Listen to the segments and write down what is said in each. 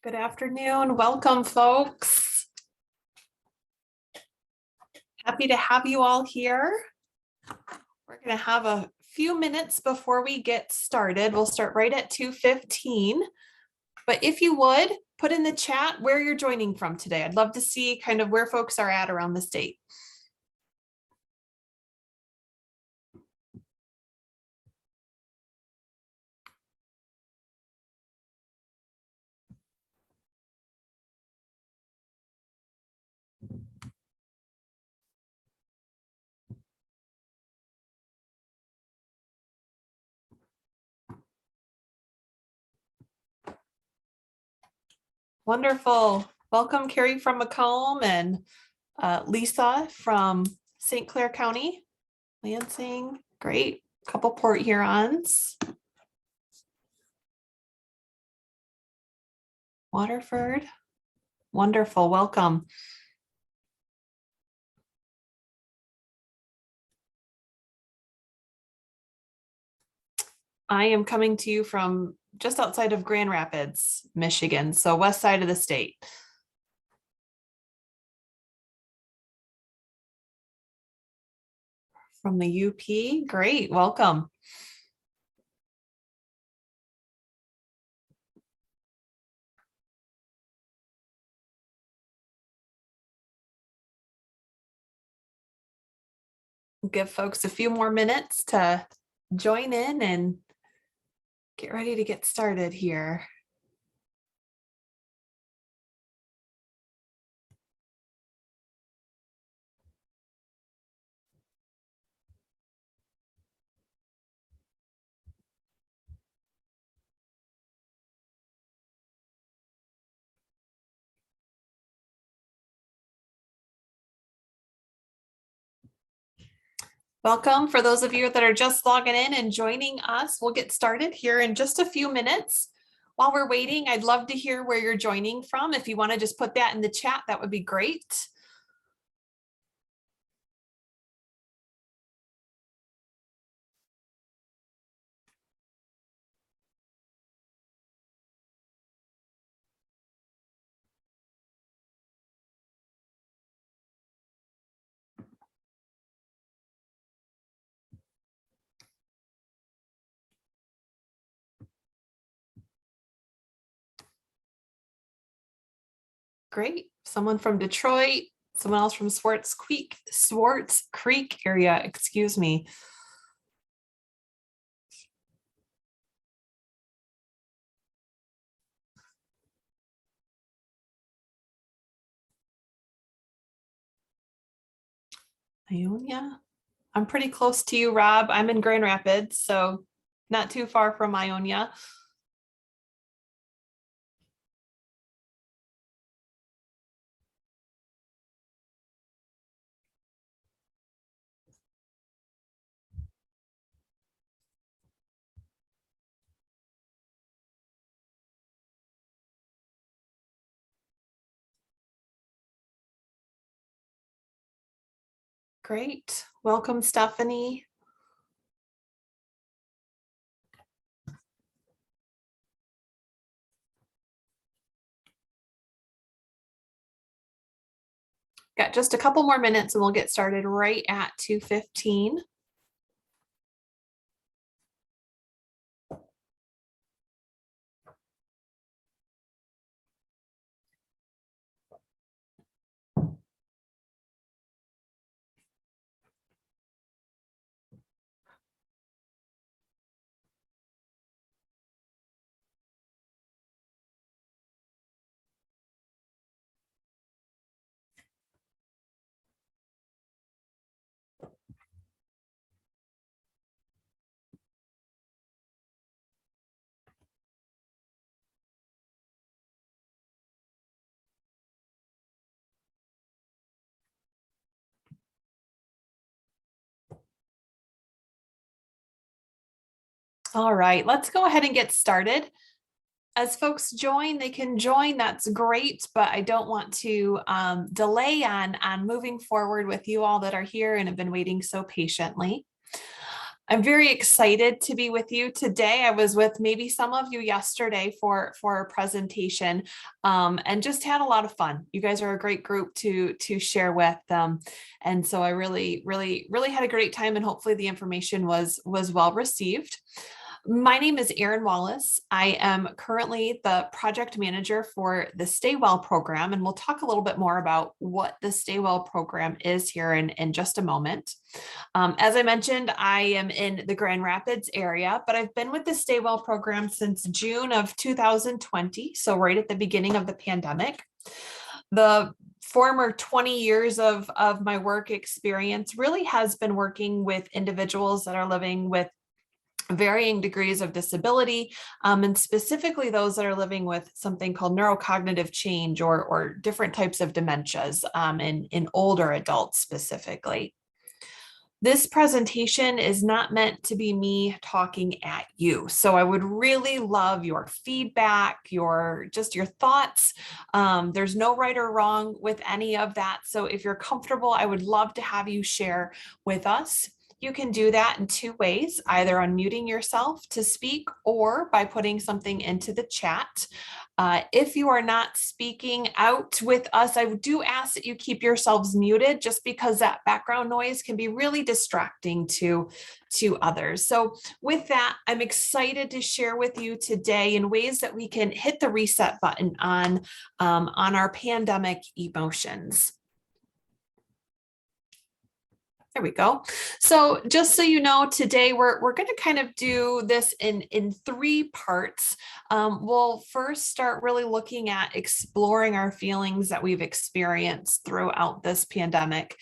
Good afternoon. Welcome, folks. Happy to have you all here. We're going to have a few minutes before we get started. We'll start right at 2:15. But if you would, put in the chat where you're joining from today. I'd love to see kind of where folks are at around the state. Wonderful. Welcome, Carrie from Macomb and Lisa from St. Clair County, Lansing. Great. Couple Port Hurons. Waterford. Wonderful. Welcome. I am coming to you from just outside of Grand Rapids, Michigan, so west side of the state. From the UP, great, welcome. Give folks a few more minutes to join in and get ready to get started here. Welcome. For those of you that are just logging in and joining us, we'll get started here in just a few minutes. While we're waiting, I'd love to hear where you're joining from. If you want to just put that in the chat, that would be great. Great. Someone from Detroit, someone else from Swartz Creek area, excuse me. Ionia. I'm pretty close to you, Rob. I'm in Grand Rapids, so not too far from Ionia. Great. Welcome, Stephanie. Got just a couple more minutes and we'll get started right at 2:15. All right, let's go ahead and get started. As folks join, they can join, that's great, but I don't want to delay on moving forward with you all that are here and have been waiting so patiently. I'm very excited to be with you today. I was with maybe some of you yesterday for a presentation, and just had a lot of fun. You guys are a great group to share with, and so I really had a great time, and hopefully the information was well received. My name is Erin Wallace. I am currently the project manager for the Stay Well program, and we'll talk a little bit more about what the Stay Well program is here in just a moment. As I mentioned, I am in the Grand Rapids area, but I've been with the Stay Well program since June of 2020, so right at the beginning of the pandemic. The former 20 years of my work experience really has been working with individuals that are living with varying degrees of disability, and specifically those that are living with something called neurocognitive change or different types of dementias, in older adults specifically. This presentation is not meant to be me talking at you. So I would really love your feedback, your thoughts. There's no right or wrong with any of that. So if you're comfortable, I would love to have you share with us. You can do that in two ways, either unmuting yourself to speak or by putting something into the chat. If you are not speaking out with us, I do ask that you keep yourselves muted, just because that background noise can be really distracting to others. So with that, I'm excited to share with you today in ways that we can hit the reset button on our pandemic emotions. There we go. So just so you know, today we're going to kind of do this in three parts. We'll first start really looking at exploring our feelings that we've experienced throughout this pandemic.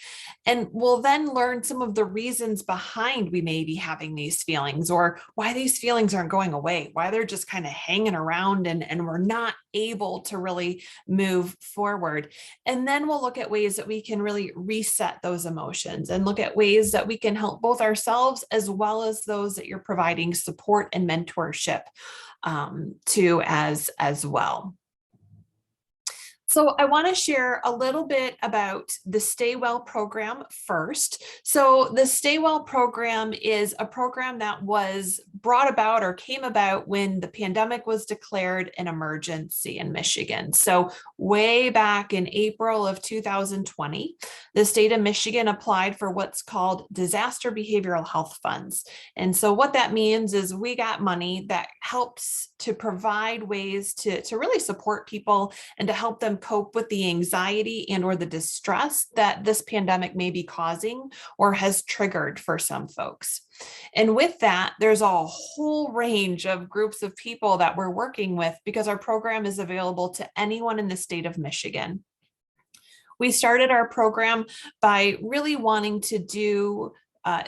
And we'll then learn some of the reasons behind we may be having these feelings, or why these feelings aren't going away, why they're just kind of hanging around and we're not able to really move forward. And then we'll look at ways that we can really reset those emotions and look at ways that we can help both ourselves as well as those that you're providing support and mentorship to as well. So I want to share a little bit about the Stay Well program first. So the Stay Well program is a program that was brought about or came about when the pandemic was declared an emergency in Michigan. So way back in April of 2020, the state of Michigan applied for what's called disaster behavioral health funds. And so what that means is we got money that helps to provide ways to really support people and to help them cope with the anxiety and or the distress that this pandemic may be causing or has triggered for some folks. And with that, there's a whole range of groups of people that we're working with, because our program is available to anyone in the state of Michigan. We started our program by really wanting to do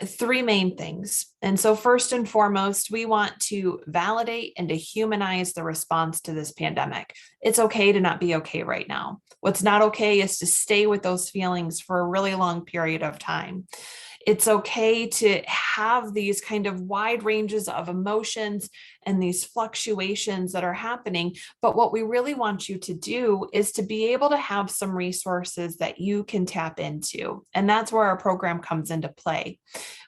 three main things. And so first and foremost, we want to validate and to humanize the response to this pandemic. It's okay to not be okay right now. What's not okay is to stay with those feelings for a really long period of time. It's okay to have these kind of wide ranges of emotions and these fluctuations that are happening. But what we really want you to do is to be able to have some resources that you can tap into. And that's where our program comes into play.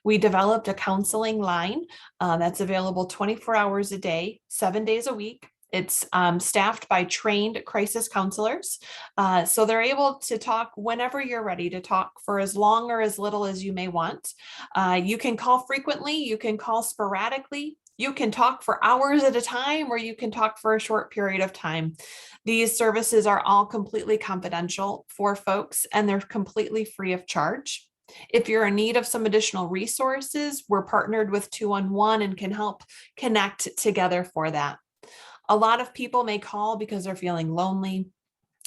We developed a counseling line that's available 24 hours a day, 7 days a week. It's staffed by trained crisis counselors. So they're able to talk whenever you're ready to talk, for as long or as little as you may want. You can call frequently, you can call sporadically, you can talk for hours at a time, or you can talk for a short period of time. These services are all completely confidential for folks, and they're completely free of charge. If you're in need of some additional resources, we're partnered with 211 and can help connect together for that. A lot of people may call because they're feeling lonely.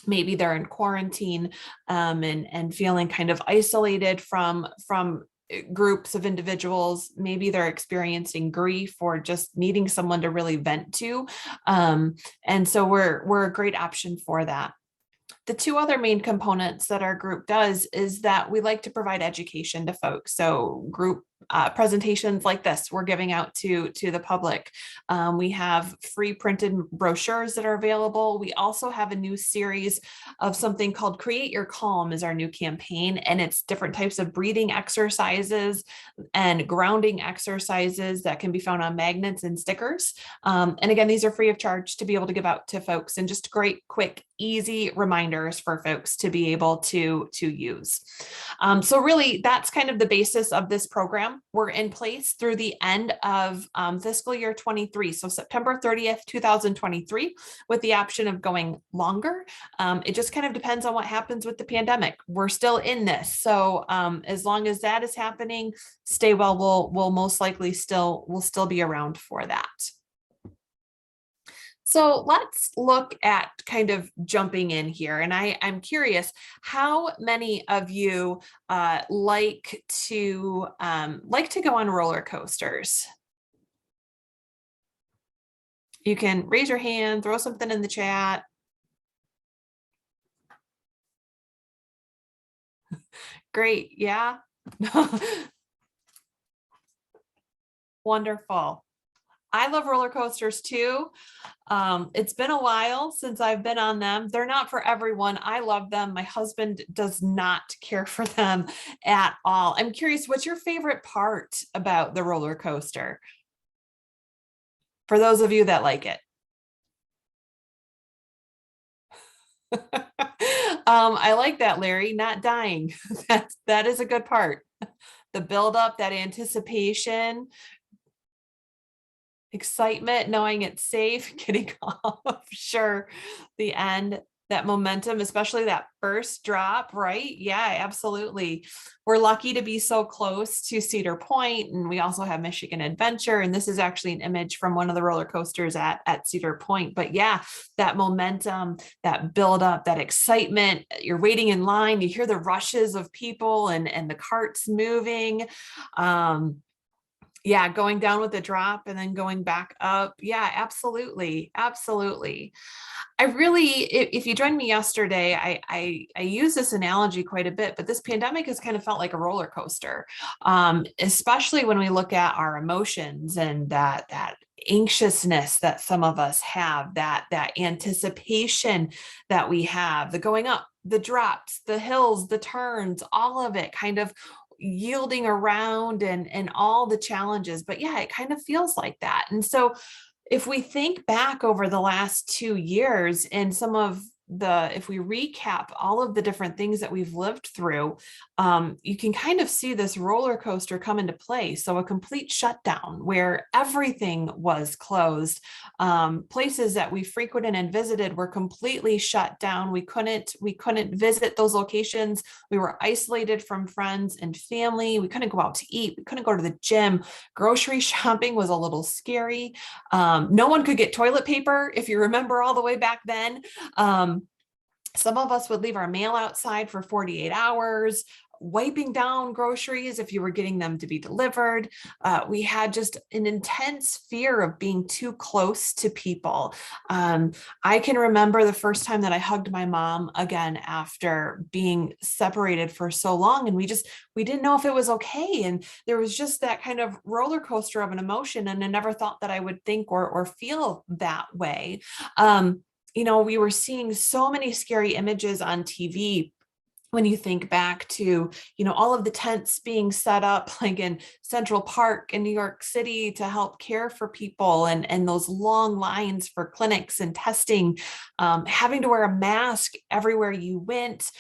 Maybe they're in quarantine and feeling kind of isolated from groups of individuals. Maybe they're experiencing grief or just needing someone to really vent to. And so we're a great option for that. The two other main components that our group does is that we like to provide education to folks. So group presentations like this we're giving out to the public. We have free printed brochures that are available. We also have a new series of something called Create Your Calm is our new campaign, and it's different types of breathing exercises and grounding exercises that can be found on magnets and stickers. And again, these are free of charge to be able to give out to folks, and just great, quick, easy reminders for folks to be able to use. So really, that's kind of the basis of this program. We're in place through the end of fiscal year 23, so September 30th, 2023, with the option of going longer. It just kind of depends on what happens with the pandemic. We're still in this, so as long as that is happening, stay well. We'll most likely still be around for that. So let's look at kind of jumping in here. And I'm curious, how many of you like to go on roller coasters? You can raise your hand, throw something in the chat. Great, yeah. Wonderful. I love roller coasters too. It's been a while since I've been on them. They're not for everyone. I love them. My husband does not care for them at all. I'm curious, what's your favorite part about the roller coaster? For those of you that like it. I like that, Larry, not dying. That is a good part. The buildup, that anticipation, excitement, knowing it's safe, getting off, sure, the end, that momentum, especially that first drop, right? Yeah, absolutely. We're lucky to be so close to Cedar Point, and we also have Michigan Adventure, and this is actually an image from one of the roller coasters at Cedar Point. But yeah, that momentum, that buildup, that excitement, you're waiting in line, you hear the rushes of people and the carts moving. Yeah, going down with the drop and then going back up. Yeah, absolutely. Absolutely. I really, if you joined me yesterday, I use this analogy quite a bit, but this pandemic has kind of felt like a roller coaster, especially when we look at our emotions and that anxiousness that some of us have, that anticipation that we have, the going up, the drops, the hills, the turns, all of it kind of yielding around and all the challenges. But yeah, it kind of feels like that. And so if we think back over the last 2 years and if we recap all of the different things that we've lived through, you can kind of see this roller coaster come into play. So a complete shutdown where everything was closed. Places that we frequented and visited were completely shut down. We couldn't visit those locations. We were isolated from friends and family. We couldn't go out to eat. We couldn't go to the gym. Grocery shopping was a little scary. No one could get toilet paper, if you remember all the way back then. Some of us would leave our mail outside for 48 hours, wiping down groceries if you were getting them to be delivered. We had just an intense fear of being too close to people. I can remember the first time that I hugged my mom again after being separated for so long, and we didn't know if it was okay. And there was just that kind of roller coaster of an emotion, and I never thought that I would think or feel that way. We were seeing so many scary images on TV. When you think back to, all of the tents being set up like in Central Park in New York City to help care for people, and those long lines for clinics and testing, having to wear a mask everywhere you went.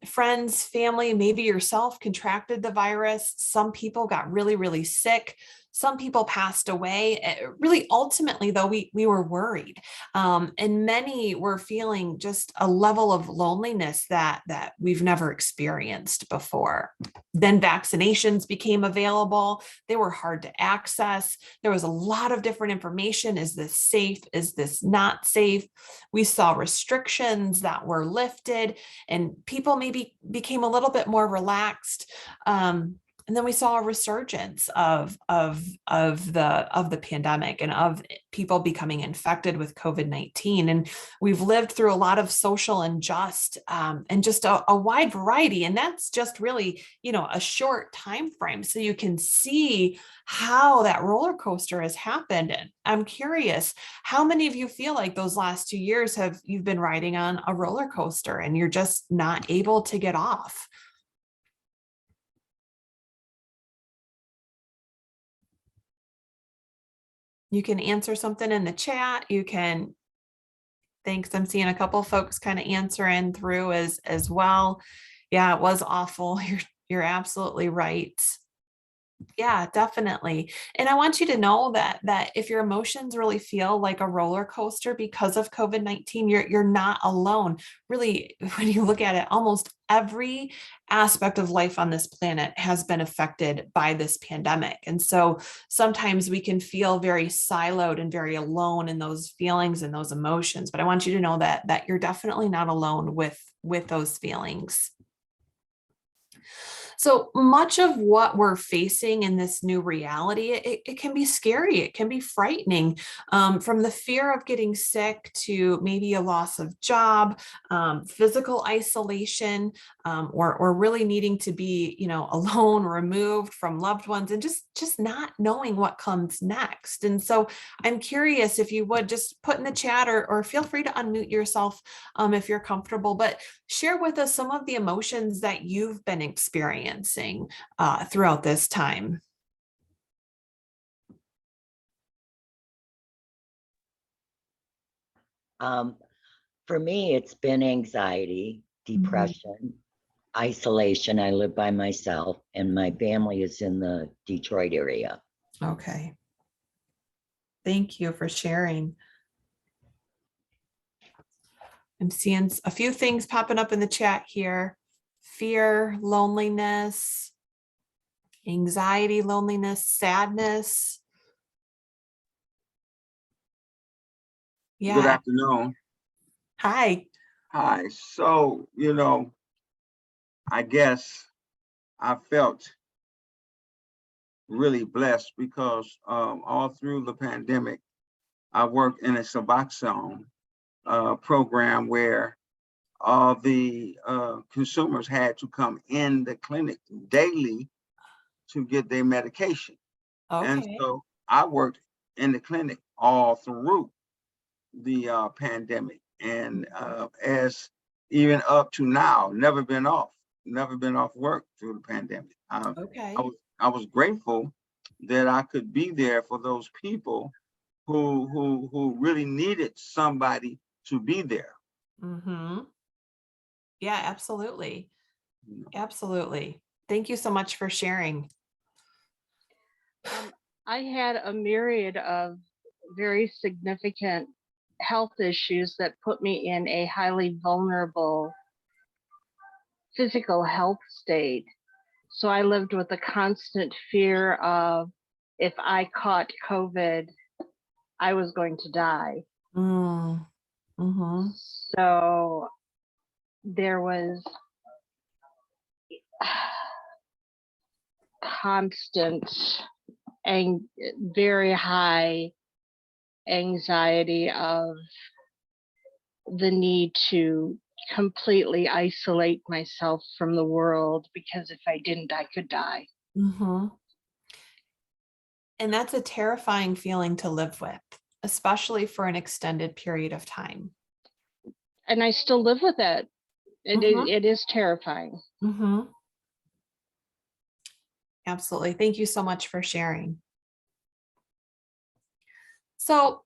Friends, family, maybe yourself contracted the virus. Some people got really, really sick. Some people passed away. Really, ultimately, though, we were worried. And many were feeling just a level of loneliness that we've never experienced before. Then vaccinations became available. They were hard to access. There was a lot of different information. Is this safe? Is this not safe? We saw restrictions that were lifted, and people maybe became a little bit more relaxed. And then we saw a resurgence of the pandemic and of people becoming infected with COVID-19. And we've lived through a lot of social unrest, and just a wide variety. And that's just really, a short time frame. So you can see how that roller coaster has happened. And I'm curious, how many of you feel like those last 2 years you've been riding on a roller coaster and you're just not able to get off? You can answer something in the chat. You can, thanks. I'm seeing a couple of folks kind of answering through as well. Yeah, it was awful. You're absolutely right. Yeah, definitely. And I want you to know that if your emotions really feel like a roller coaster because of COVID-19, you're not alone. Really, when you look at it, almost every aspect of life on this planet has been affected by this pandemic. And so sometimes we can feel very siloed and very alone in those feelings and those emotions. But I want you to know that you're definitely not alone with those feelings. So much of what we're facing in this new reality, it can be scary. It can be frightening, from the fear of getting sick to maybe a loss of job, physical isolation, or really needing to be, alone, removed from loved ones, and just not knowing what comes next. And so I'm curious if you would just put in the chat, or feel free to unmute yourself, if you're comfortable, but share with us some of the emotions that you've been experiencing throughout this time. For me, it's been anxiety, depression, isolation. I live by myself, and my family is in the Detroit area. Okay. Thank you for sharing. I'm seeing a few things popping up in the chat here. Fear, loneliness, anxiety, loneliness, sadness. Yeah. Good afternoon. Hi. Hi. So, I guess I felt really blessed because all through the pandemic, I worked in a Suboxone program where all the consumers had to come in the clinic daily to get their medication. And Okay. so I worked in the clinic all through the pandemic, and as even up to now, never been off work through the pandemic. Okay. I was grateful that I could be there for those people who really needed somebody to be there. Mm-hmm. Yeah, absolutely. You know. Absolutely. Thank you so much for sharing. I had a myriad of very significant health issues that put me in a highly vulnerable physical health state. So I lived with a constant fear of, if I caught COVID, I was going to die. Mm-hmm. So there was constant and very high anxiety of the need to completely isolate myself from the world, because if I didn't, I could die. Mm-hmm. And that's a terrifying feeling to live with, especially for an extended period of time. And I still live with it. It is terrifying. Mm-hmm. Absolutely. Thank you so much for sharing. So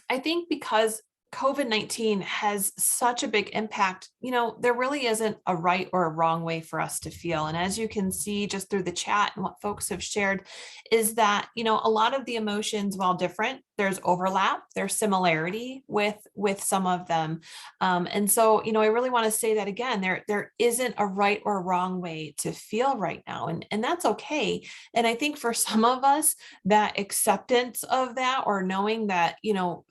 I think because COVID-19 has such a big impact, there really isn't a right or a wrong way for us to feel. And as you can see just through the chat and what folks have shared, is that, a lot of the emotions, while different, there's overlap, there's similarity with some of them. And so, I really want to say that again, there isn't a right or wrong way to feel right now. And that's okay. And I think for some of us, that acceptance of that, or knowing that,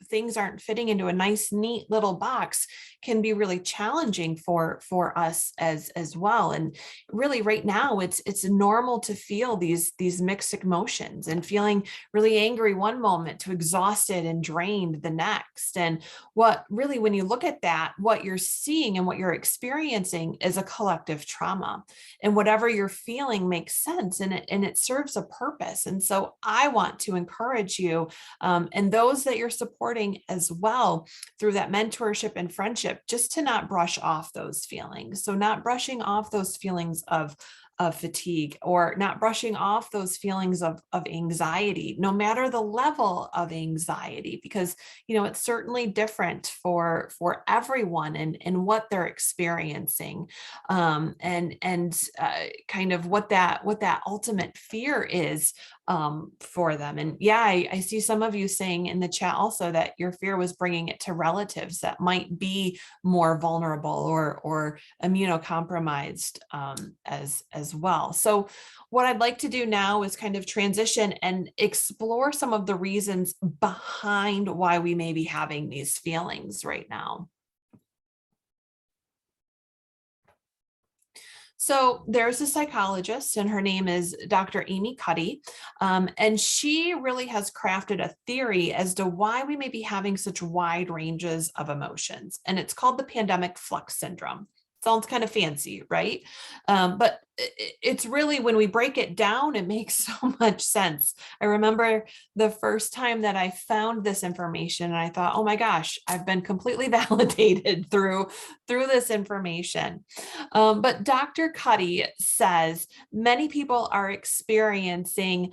things aren't fitting into a nice, neat little box, can be really challenging for us as well. And really right now, it's normal to feel these mixed emotions, and feeling really angry one moment to exhausted and drained the next. And what really, when you look at that, what you're seeing and what you're experiencing is a collective trauma, and whatever you're feeling makes sense, and it serves a purpose. And so I want to encourage you, and those that you're supporting as well, through that mentorship and friendship, just to not brush off those feelings. So not brushing off those feelings of fatigue, or not brushing off those feelings of anxiety, no matter the level of anxiety, because it's certainly different for everyone, and what they're experiencing, and kind of what that ultimate fear is for them. And yeah, I see some of you saying in the chat also that your fear was bringing it to relatives that might be more vulnerable or immunocompromised as well. So what I'd like to do now is kind of transition and explore some of the reasons behind why we may be having these feelings right now. So there's a psychologist, and her name is Dr. Amy Cuddy, and she really has crafted a theory as to why we may be having such wide ranges of emotions, and it's called the pandemic flux syndrome. Sounds kind of fancy, right? But it's really, when we break it down, it makes so much sense. I remember the first time that I found this information, and I thought, oh my gosh, I've been completely validated through this information. But Dr. Cuddy says many people are experiencing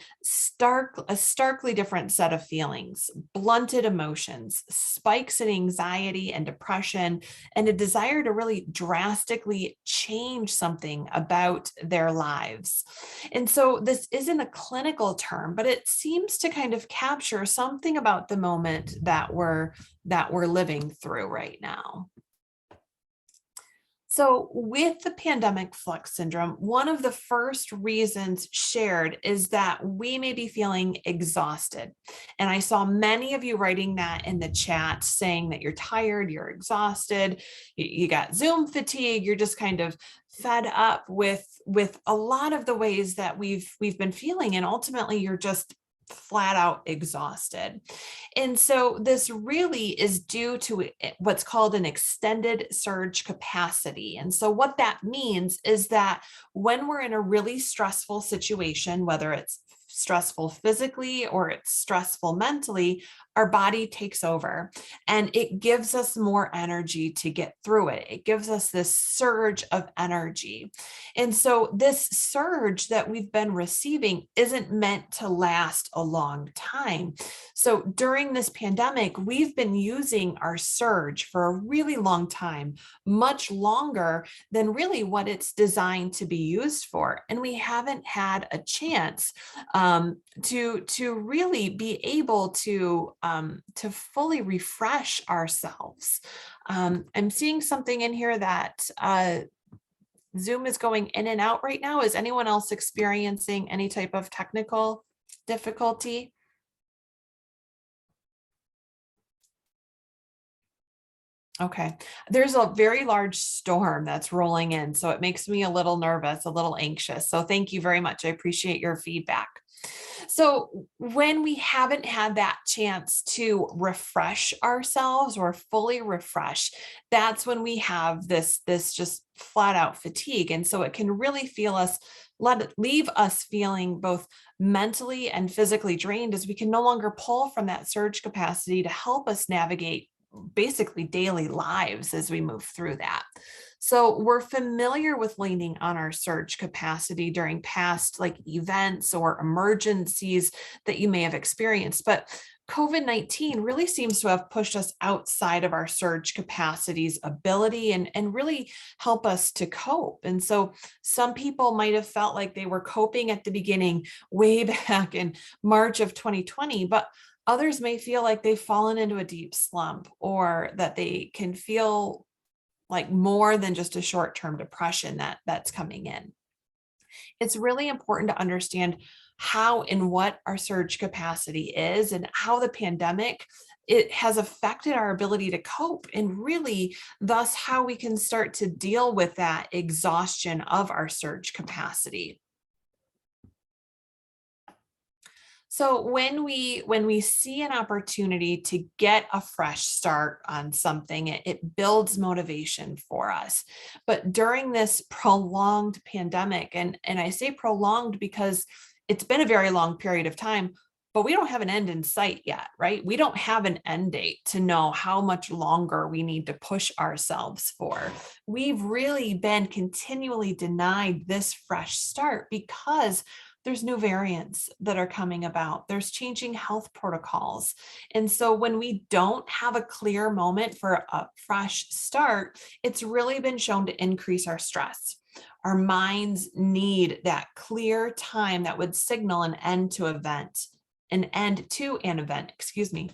a starkly different set of feelings, blunted emotions, spikes in anxiety and depression, and a desire to really drastically change something about their lives. And so this isn't a clinical term, but it seems to kind of capture something about the moment that we're living through right now. So with the pandemic flux syndrome, one of the first reasons shared is that we may be feeling exhausted. And I saw many of you writing that in the chat, saying that you're tired, you're exhausted, you got Zoom fatigue, you're just kind of fed up with a lot of the ways that we've been feeling. And ultimately, you're just flat out exhausted. And so this really is due to what's called an extended surge capacity. And so what that means is that when we're in a really stressful situation, whether it's stressful physically or it's stressful mentally, our body takes over and it gives us more energy to get through it. It gives us this surge of energy. And so this surge that we've been receiving isn't meant to last a long time. So during this pandemic, we've been using our surge for a really long time, much longer than really what it's designed to be used for. And we haven't had a chance to really be able to fully refresh ourselves. I'm seeing something in here that Zoom is going in and out right now. Is anyone else experiencing any type of technical difficulty? Okay, there's a very large storm that's rolling in, so it makes me a little nervous, a little anxious. So thank you very much. I appreciate your feedback. So when we haven't had that chance to refresh ourselves or fully refresh, that's when we have this just flat out fatigue. And so it can really leave us feeling both mentally and physically drained, as we can no longer pull from that surge capacity to help us navigate basically daily lives as we move through that. So we're familiar with leaning on our surge capacity during past events or emergencies that you may have experienced, but COVID-19 really seems to have pushed us outside of our surge capacity's ability and really help us to cope. And so some people might have felt like they were coping at the beginning, way back in March of 2020, but Others may feel like they've fallen into a deep slump, or that they can feel like more than just a short-term depression that's coming in. It's really important to understand how and what our surge capacity is, and how the pandemic, it has affected our ability to cope, and really thus how we can start to deal with that exhaustion of our surge capacity. So when we see an opportunity to get a fresh start on something, it builds motivation for us. But during this prolonged pandemic, and I say prolonged because it's been a very long period of time, but we don't have an end in sight yet, right? We don't have an end date to know how much longer we need to push ourselves for. We've really been continually denied this fresh start because there's new variants that are coming about. There's changing health protocols. And so when we don't have a clear moment for a fresh start, it's really been shown to increase our stress. Our minds need that clear time that would signal an end to an event, excuse me.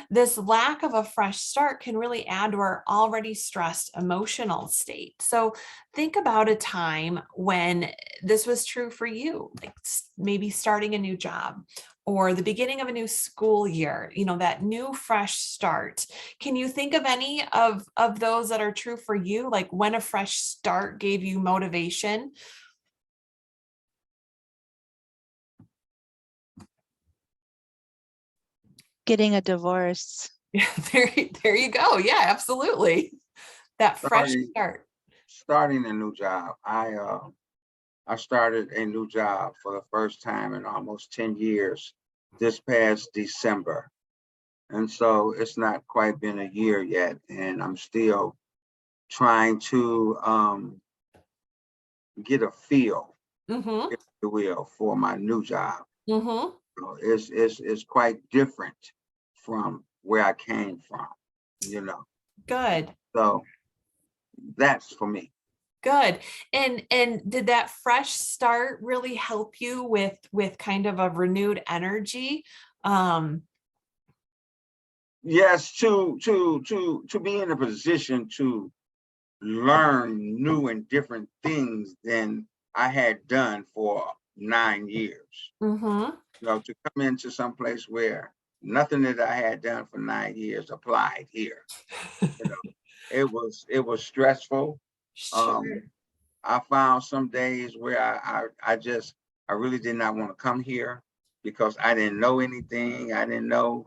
This lack of a fresh start can really add to our already stressed emotional state. So think about a time when this was true for you, like maybe starting a new job or the beginning of a new school year, that new fresh start. Can you think of any of those that are true for you? Like when a fresh start gave you motivation? Getting a divorce. Yeah, there you go. Yeah, absolutely. That fresh start. Starting a new job. I started a new job for the first time in almost 10 years this past December. And so it's not quite been a year yet, and I'm still trying to get a feel, Mm-hmm. if you will, for my new job. Mm-hmm. It's quite different from where I came from, Good. So that's for me. Good. And did that fresh start really help you with kind of a renewed energy? Yes, to be in a position to learn new and different things than I had done for 9 years. Mm-hmm. To come into some place where nothing that I had done for 9 years applied here. It was stressful. Sure. I found some days where I really did not want to come here because I didn't know anything. I didn't know,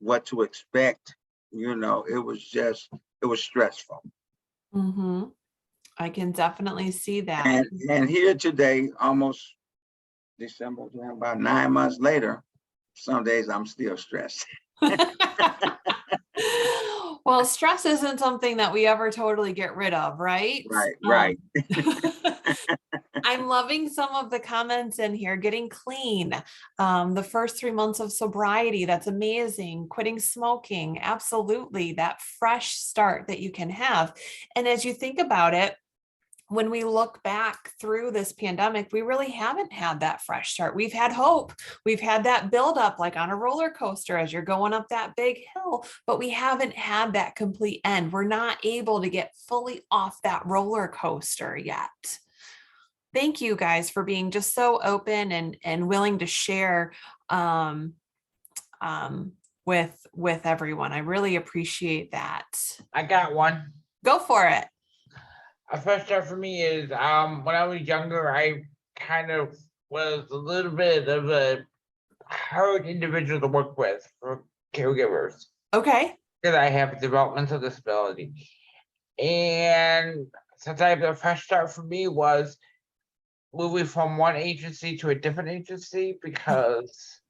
what to expect. It was stressful. Mm-hmm. I can definitely see that. And here today, almost December, about 9 months later, some days I'm still stressed. Well, stress isn't something that we ever totally get rid of, right? Right. I'm loving some of the comments in here. Getting clean, the first 3 months of sobriety, that's amazing. Quitting smoking, absolutely. That fresh start that you can have. And as you think about it, when we look back through this pandemic, we really haven't had that fresh start. We've had hope. We've had that buildup like on a roller coaster as you're going up that big hill, but we haven't had that complete end. We're not able to get fully off that roller coaster yet. Thank you guys for being just so open and willing to share with everyone. I really appreciate that. I got one. Go for it. A first start for me is when I was younger, I kind of was a little bit of a hard individual to work with for caregivers Okay. because I have a developmental disability. And sometimes a fresh start for me was moving from one agency to a different agency because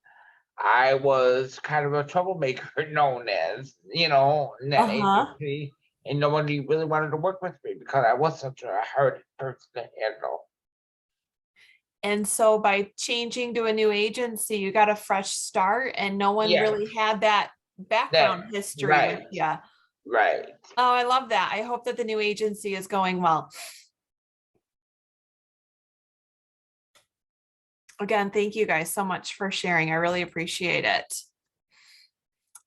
I was kind of a troublemaker known as, in that agency. And nobody really wanted to work with me because I was such a hard person to handle. And so by changing to a new agency, you got a fresh start and no one really had that background history with you. Right. Oh, I love that. I hope that the new agency is going well. Again, thank you guys so much for sharing. I really appreciate it.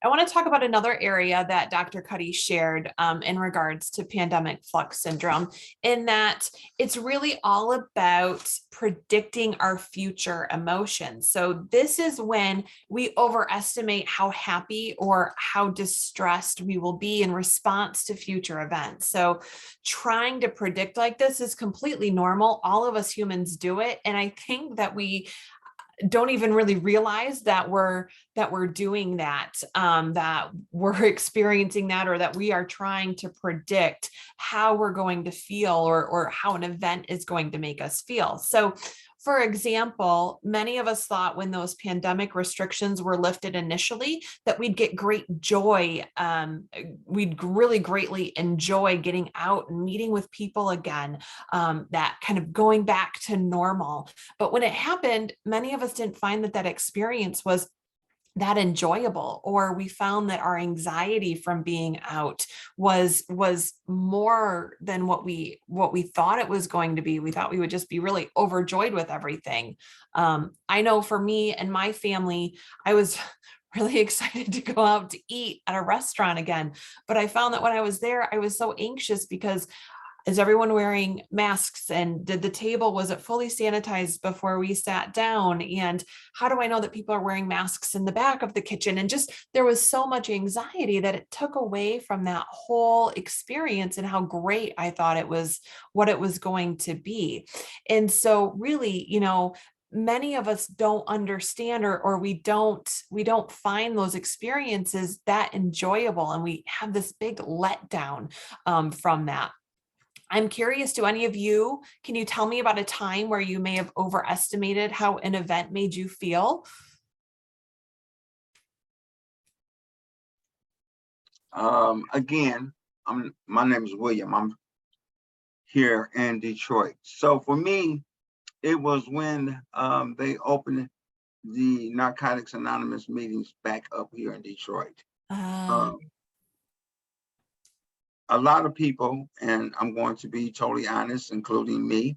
I want to talk about another area that Dr. Cuddy shared in regards to pandemic flux syndrome, in that it's really all about predicting our future emotions. So this is when we overestimate how happy or how distressed we will be in response to future events. So trying to predict like this is completely normal. All of us humans do it. And I think that we don't even really realize that we're doing that, that we're experiencing that, or that we are trying to predict how we're going to feel, or how an event is going to make us feel. So for example, many of us thought when those pandemic restrictions were lifted initially that we'd get great joy. We'd really greatly enjoy getting out and meeting with people again, that kind of going back to normal. But when it happened, many of us didn't find that experience was that enjoyable, or we found that our anxiety from being out was more than what we thought it was going to be. We thought we would just be really overjoyed with everything. I know for me and my family, I was really excited to go out to eat at a restaurant again, but I found that when I was there, I was so anxious because is everyone wearing masks, and did the table, was it fully sanitized before we sat down? And how do I know that people are wearing masks in the back of the kitchen? And just, there was so much anxiety that it took away from that whole experience and how great I thought it was, what it was going to be. And so really, many of us don't understand, or we don't find those experiences that enjoyable, and we have this big letdown from that. I'm curious, do any of you, can you tell me about a time where you may have overestimated how an event made you feel? Again, my name is William. I'm here in Detroit. So for me, it was when they opened the Narcotics Anonymous meetings back up here in Detroit. A lot of people, and I'm going to be totally honest, including me,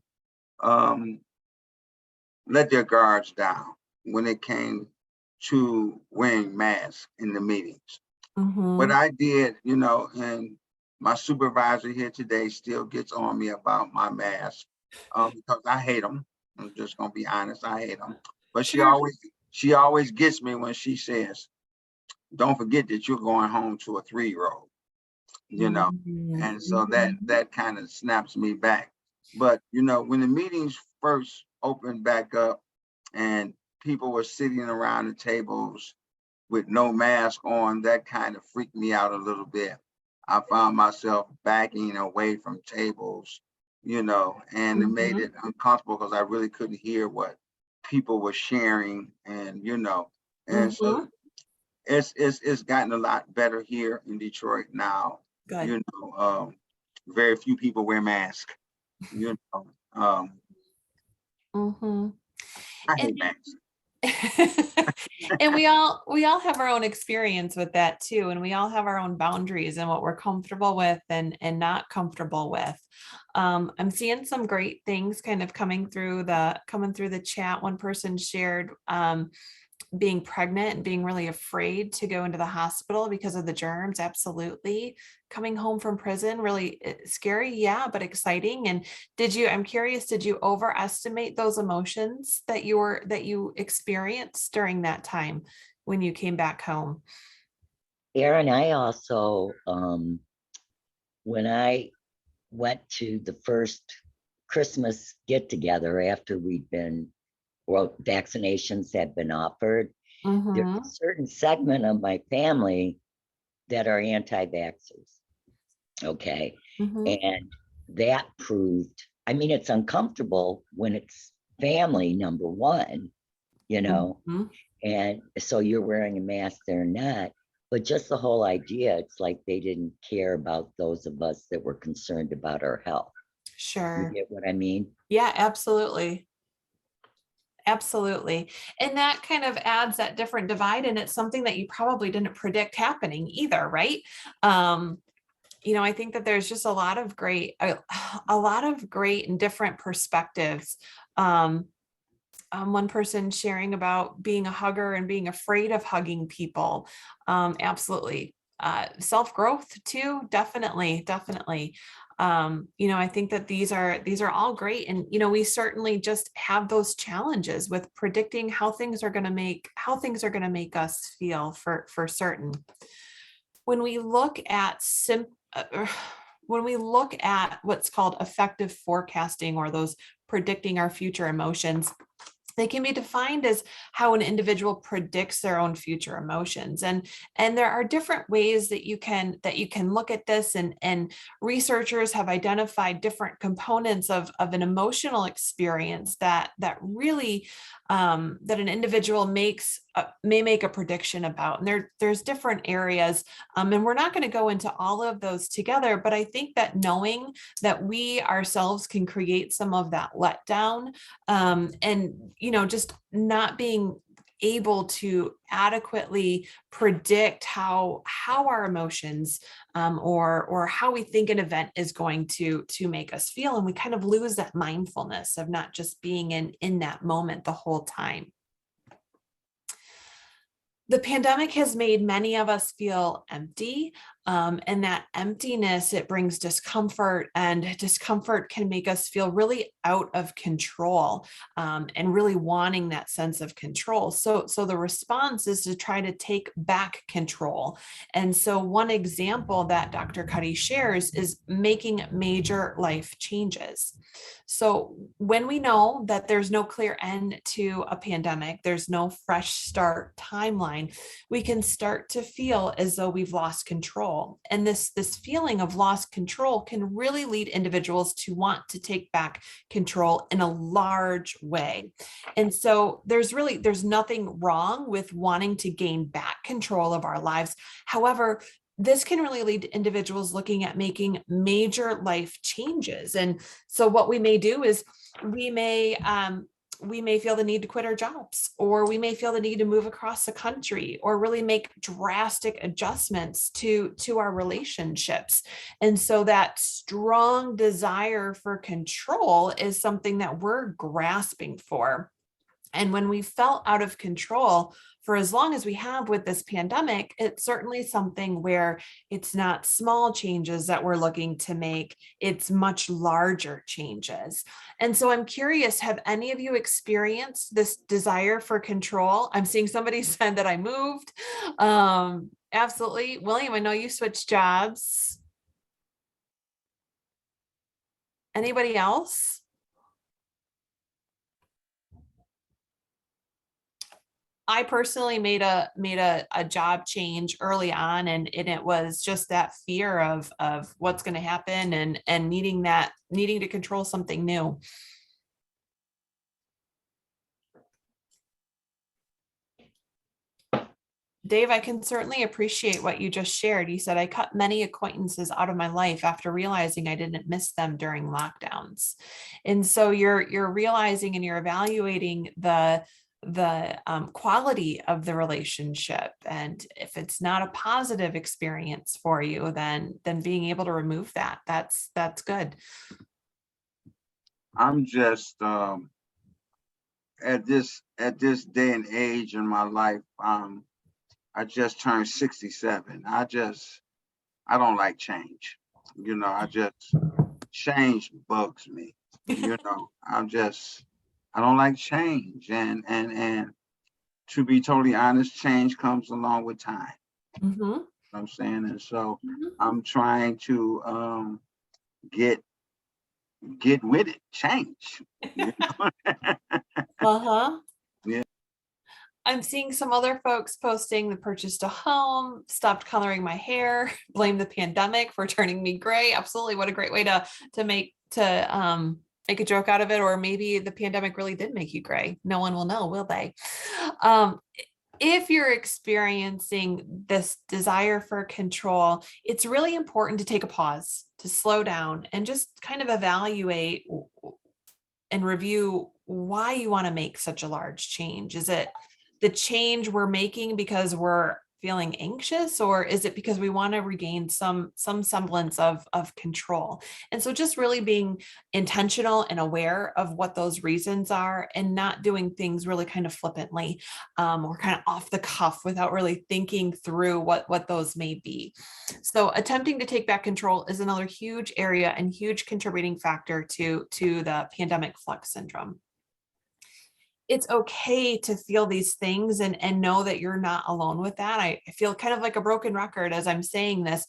let their guards down when it came to wearing masks in the meetings. What I did, and my supervisor here today still gets on me about my mask, because I hate them. I'm just gonna be honest, I hate them. But Sure. she always gets me when she says, "Don't forget that you're going home to a 3-year-old." And so that kind of snaps me back. But when the meetings first opened back up and people were sitting around the tables with no mask on, that kind of freaked me out a little bit. I found myself backing away from tables, and it made it uncomfortable because I really couldn't hear what people were sharing, and and so it's gotten a lot better here in Detroit now. Good. Very few people wear masks. I hate masks. And we all have our own experience with that too, and we all have our own boundaries and what we're comfortable with and not comfortable with. I'm seeing some great things kind of coming through the chat. One person shared being pregnant and being really afraid to go into the hospital because of the germs. Absolutely. Coming home from prison, really scary, yeah, but exciting. And I'm curious, did you overestimate those emotions that you experienced during that time when you came back home? Erin, I also, when I went to the first Christmas get together after vaccinations had been offered, there's a certain segment of my family that are anti-vaxxers. Okay. And that proved, it's uncomfortable when it's family, number one, and so you're wearing a mask, they're not. But just the whole idea, it's like they didn't care about those of us that were concerned about our health. Sure. You get what I mean? Yeah, absolutely. Absolutely. And that kind of adds that different divide. And it's something that you probably didn't predict happening either, right? I think that there's just a lot of great and different perspectives one person sharing about being a hugger and being afraid of hugging people. Absolutely. Self-growth too, definitely. I think that these are all great. And, we certainly just have those challenges with predicting how things are going to make us feel for certain. When we look at when we look at what's called effective forecasting, or those predicting our future emotions, they can be defined as how an individual predicts their own future emotions. And there are different ways that you can look at this, and researchers have identified different components of an emotional experience that really that an individual may make a prediction about. And there's different areas, and we're not going to go into all of those together, but I think that knowing that we ourselves can create some of that letdown, and just not being able to adequately predict how our emotions, or how we think an event is going to make us feel, and we kind of lose that mindfulness of not just being in that moment the whole time. The pandemic has made many of us feel empty, and that emptiness, it brings discomfort, and discomfort can make us feel really out of control, and really wanting that sense of control. So the response is to try to take back control. And so one example that Dr. Cuddy shares is making major life changes. So when we know that there's no clear end to a pandemic, there's no fresh start timeline, we can start to feel as though we've lost control. And this feeling of lost control can really lead individuals to want to take back control in a large way. And so there's nothing wrong with wanting to gain back control of our lives. However, this can really lead to individuals looking at making major life changes. And so what we may do is we may feel the need to quit our jobs, or we may feel the need to move across the country, or really make drastic adjustments to our relationships. And so that strong desire for control is something that we're grasping for. And when we felt out of control for as long as we have with this pandemic, it's certainly something where it's not small changes that we're looking to make, it's much larger changes. And so I'm curious, have any of you experienced this desire for control? I'm seeing somebody said that I moved. Absolutely. William, I know you switched jobs. Anybody else? I personally made a job change early on, and it was just that fear of what's going to happen, and needing to control something new. Dave, I can certainly appreciate what you just shared. You said, I cut many acquaintances out of my life after realizing I didn't miss them during lockdowns. And so you're realizing and you're evaluating the quality of the relationship. And if it's not a positive experience for you, then being able to remove that, that's good. I'm just at this day and age in my life, I just turned 67. I don't like change. Change bugs me. I don't like change. And to be totally honest, change comes along with time. Mm-hmm. You know what I'm saying? And so I'm trying to get with it, change. Uh-huh. Yeah. I'm seeing some other folks posting the purchased a home, stopped coloring my hair, blame the pandemic for turning me gray. Absolutely. What a great way to make a joke out of it. Or maybe the pandemic really did make you gray. No one will know, will they? If you're experiencing this desire for control, it's really important to take a pause, to slow down, and just kind of evaluate and review why you want to make such a large change. Is it the change we're making because we're feeling anxious, or is it because we want to regain some semblance of control? And so just really being intentional and aware of what those reasons are, and not doing things really kind of flippantly or kind of off the cuff without really thinking through what those may be. So attempting to take back control is another huge area and huge contributing factor to the pandemic flux syndrome. It's okay to feel these things and know that you're not alone with that. I feel kind of like a broken record as I'm saying this,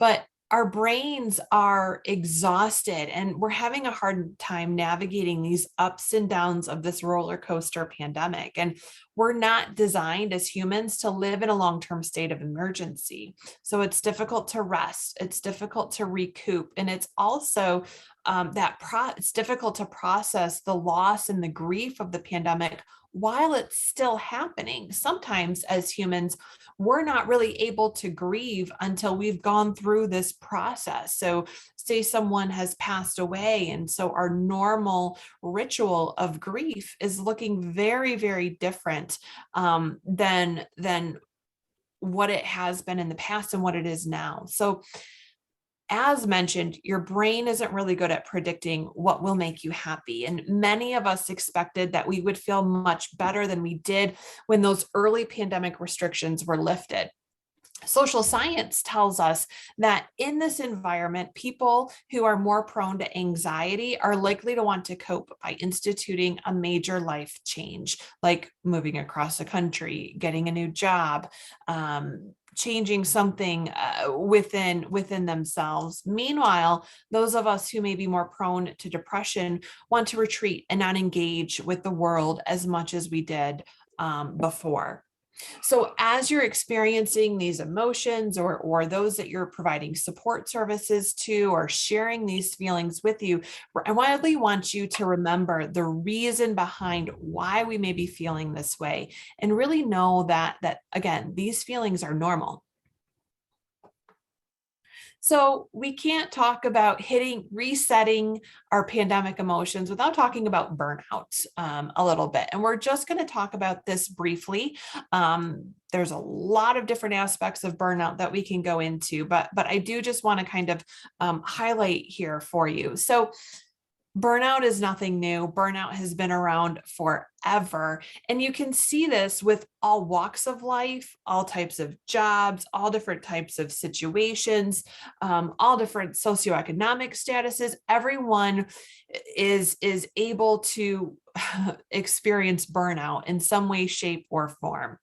but our brains are exhausted and we're having a hard time navigating these ups and downs of this roller coaster pandemic. And we're not designed as humans to live in a long-term state of emergency. So it's difficult to rest, it's difficult to recoup, and it's also it's difficult to process the loss and the grief of the pandemic while it's still happening. Sometimes as humans, we're not really able to grieve until we've gone through this process. So say someone has passed away, and so our normal ritual of grief is looking very, very different than what it has been in the past and what it is now. So as mentioned, your brain isn't really good at predicting what will make you happy. And many of us expected that we would feel much better than we did when those early pandemic restrictions were lifted. Social science tells us that in this environment, people who are more prone to anxiety are likely to want to cope by instituting a major life change, like moving across the country, getting a new job, changing something within themselves. Meanwhile, those of us who may be more prone to depression want to retreat and not engage with the world as much as we did before. So as you're experiencing these emotions, or those that you're providing support services to or sharing these feelings with you, I really want you to remember the reason behind why we may be feeling this way, and really know that again, these feelings are normal. So we can't talk about resetting our pandemic emotions without talking about burnout a little bit. And we're just going to talk about this briefly. There's a lot of different aspects of burnout that we can go into, but I do just want to kind of highlight here for you. So burnout is nothing new. Burnout has been around forever. And you can see this with all walks of life, all types of jobs, all different types of situations, all different socioeconomic statuses. Everyone is able to experience burnout in some way, shape, or form.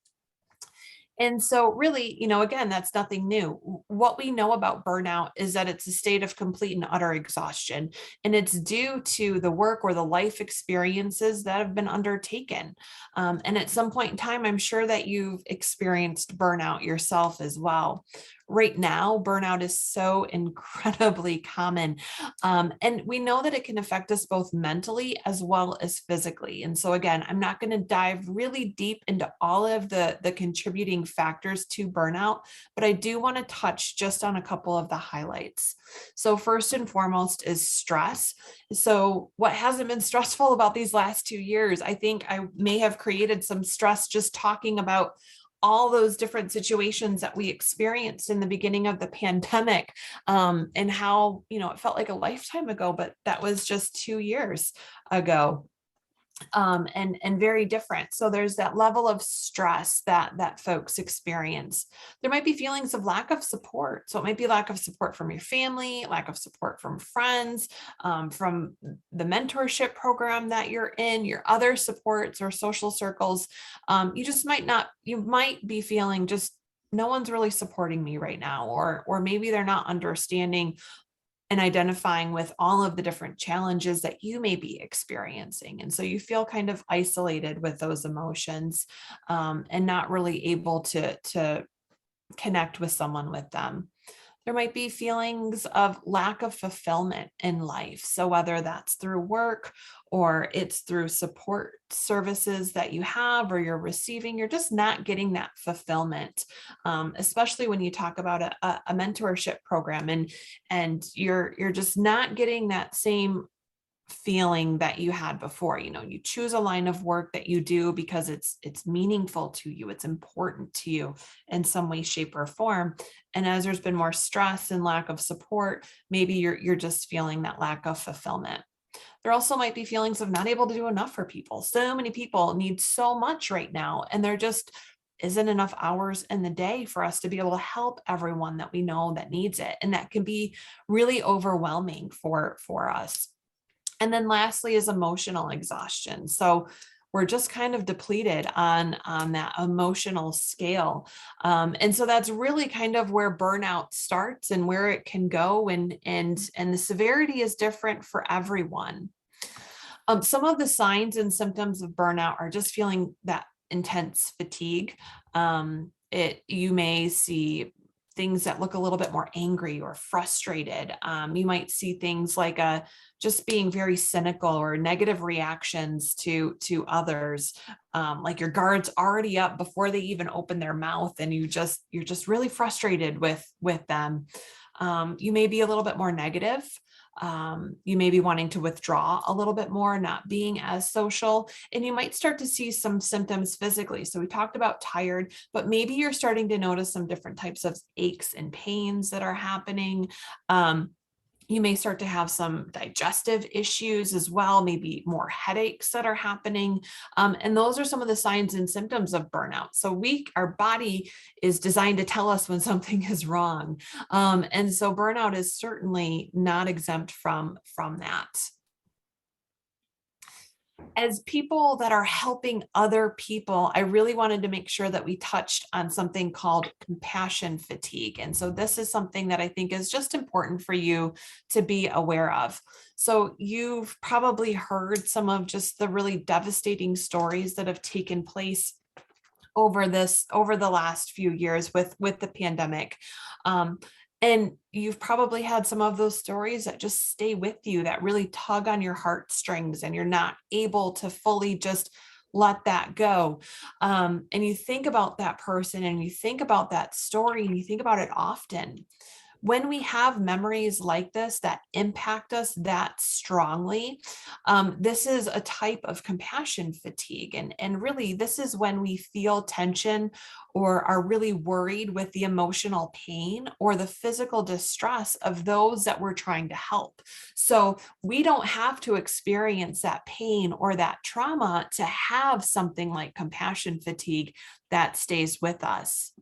And so really, again, that's nothing new. What we know about burnout is that it's a state of complete and utter exhaustion, and it's due to the work or the life experiences that have been undertaken. And at some point in time, I'm sure that you've experienced burnout yourself as well. Right now, burnout is so incredibly common. And we know that it can affect us both mentally as well as physically. And so again, I'm not going to dive really deep into all of the contributing factors to burnout, but I do want to touch just on a couple of the highlights. So first and foremost is stress. So what hasn't been stressful about these last 2 years? I think I may have created some stress just talking about all those different situations that we experienced in the beginning of the pandemic, and how, it felt like a lifetime ago, but that was just 2 years ago. And very different. So there's that level of stress that folks experience. There might be feelings of lack of support. So it might be lack of support from your family, lack of support from friends, from the mentorship program that you're in, your other supports or social circles. You might be feeling just no one's really supporting me right now, or maybe they're not understanding and identifying with all of the different challenges that you may be experiencing. And so you feel kind of isolated with those emotions, and not really able to connect with someone with them. There might be feelings of lack of fulfillment in life. So whether that's through work or it's through support services that you have or you're receiving, you're just not getting that fulfillment, especially when you talk about a mentorship program, and you're just not getting that same feeling that you had before. You know, you choose a line of work that you do because it's meaningful to you, it's important to you in some way, shape, or form. And as there's been more stress and lack of support, maybe you're just feeling that lack of fulfillment. There also might be feelings of not able to do enough for people. So many people need so much right now, and there just isn't enough hours in the day for us to be able to help everyone that we know that needs it. And that can be really overwhelming for us. And then lastly is emotional exhaustion. So we're just kind of depleted on that emotional scale. And so that's really kind of where burnout starts and where it can go. And the severity is different for everyone. Some of the signs and symptoms of burnout are just feeling that intense fatigue. You may see things that look a little bit more angry or frustrated. You might see things like just being very cynical or negative reactions to others. Like your guard's already up before they even open their mouth, and you're just really frustrated with them. You may be a little bit more negative. You may be wanting to withdraw a little bit more, not being as social, and you might start to see some symptoms physically. So we talked about tired, but maybe you're starting to notice some different types of aches and pains that are happening. You may start to have some digestive issues as well, maybe more headaches that are happening. And those are some of the signs and symptoms of burnout. So our body is designed to tell us when something is wrong. And so burnout is certainly not exempt from that. As people that are helping other people, I really wanted to make sure that we touched on something called compassion fatigue. And so this is something that I think is just important for you to be aware of. So you've probably heard some of just the really devastating stories that have taken place over the last few years with the pandemic. And you've probably had some of those stories that just stay with you, that really tug on your heartstrings, and you're not able to fully just let that go. And you think about that person, and you think about that story, and you think about it often. When we have memories like this that impact us that strongly, this is a type of compassion fatigue. And really, this is when we feel tension or are really worried with the emotional pain or the physical distress of those that we're trying to help. So we don't have to experience that pain or that trauma to have something like compassion fatigue that stays with us.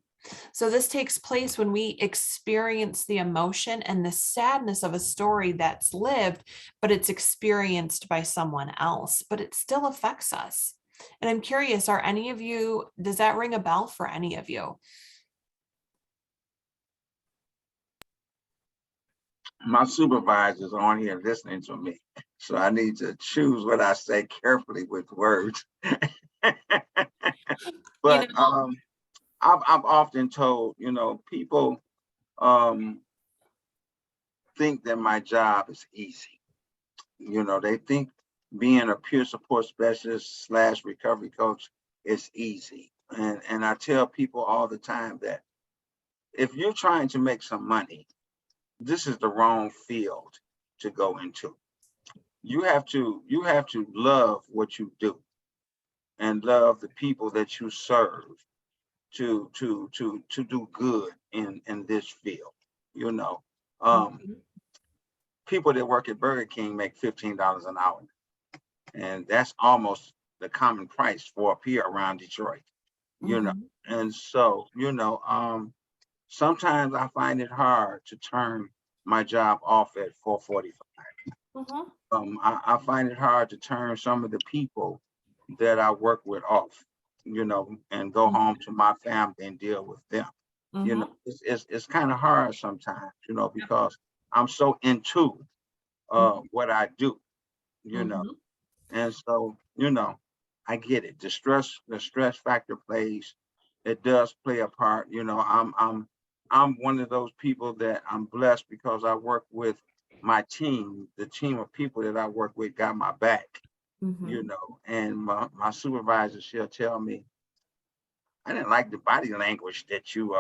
So this takes place when we experience the emotion and the sadness of a story that's lived, but it's experienced by someone else, but it still affects us. And I'm curious, does that ring a bell for any of you? My supervisor's on here listening to me, so I need to choose what I say carefully with words. But I've often told, people think that my job is easy. They think being a peer support specialist / recovery coach is easy. And I tell people all the time that if you're trying to make some money, this is the wrong field to go into. You have to love what you do and love the people that you serve to do good in this field. People that work at Burger King make $15 an hour, and that's almost the common price for a peer around Detroit. And so sometimes I find it hard to turn my job off at 4:45. I find it hard to turn some of the people that I work with off, and go home to my family and deal with them. It's kind of hard sometimes, because I'm so into what I do, and so, I get it. The stress factor does play a part. I'm one of those people that I'm blessed because I work with my team. The team of people that I work with got my back, and my supervisor, she'll tell me, I didn't like the body language that you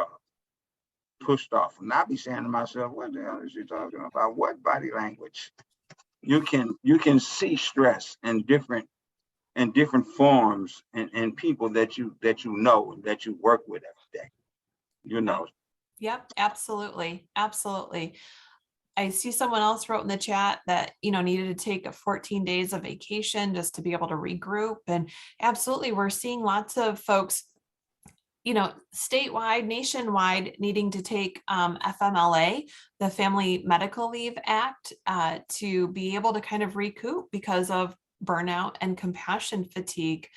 pushed off. And I'll be saying to myself, what the hell is she talking about? What body language? you can see stress in different forms and people that you know and that you work with every day. You know. Yep, absolutely. Absolutely. I see someone else wrote in the chat that, needed to take a 14 days of vacation just to be able to regroup. And absolutely, we're seeing lots of folks, statewide, nationwide, needing to take FMLA, the Family Medical Leave Act, to be able to kind of recoup because of burnout and compassion fatigue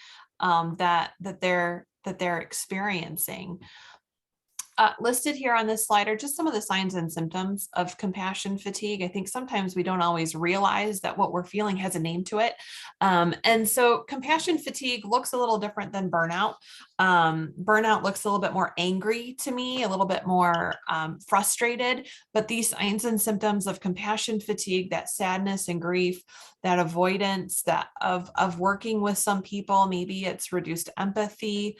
that they're experiencing. Listed here on this slide are just some of the signs and symptoms of compassion fatigue. I think sometimes we don't always realize that what we're feeling has a name to it. And so compassion fatigue looks a little different than burnout. Burnout looks a little bit more angry to me, a little bit more frustrated, but these signs and symptoms of compassion fatigue, that sadness and grief, that avoidance, that of working with some people, maybe it's reduced empathy.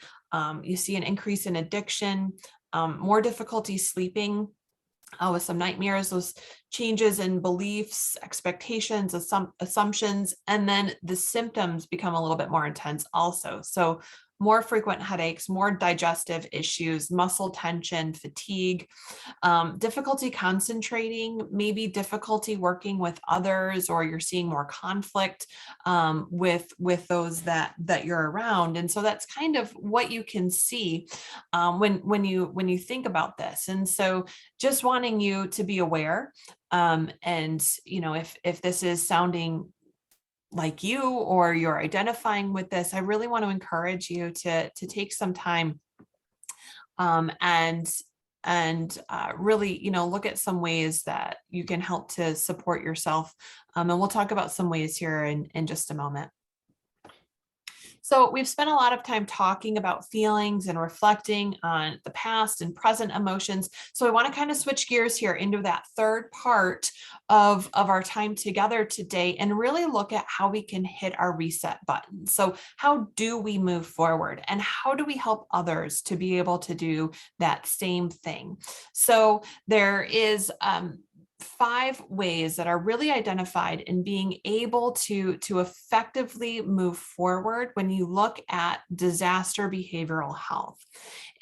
You see an increase in addiction, more difficulty sleeping with some nightmares, those changes in beliefs, expectations, assumptions, and then the symptoms become a little bit more intense also. So more frequent headaches, more digestive issues, muscle tension, fatigue, difficulty concentrating, maybe difficulty working with others, or you're seeing more conflict with those that you're around. And so that's kind of what you can see when you think about this. And so just wanting you to be aware, and if this is sounding like you, or you're identifying with this, I really want to encourage you to take some time and really, look at some ways that you can help to support yourself. And we'll talk about some ways here in just a moment. So we've spent a lot of time talking about feelings and reflecting on the past and present emotions. So I want to kind of switch gears here into that third part of our time together today and really look at how we can hit our reset button. So how do we move forward, and how do we help others to be able to do that same thing? So there is 5 ways that are really identified in being able to effectively move forward when you look at disaster behavioral health.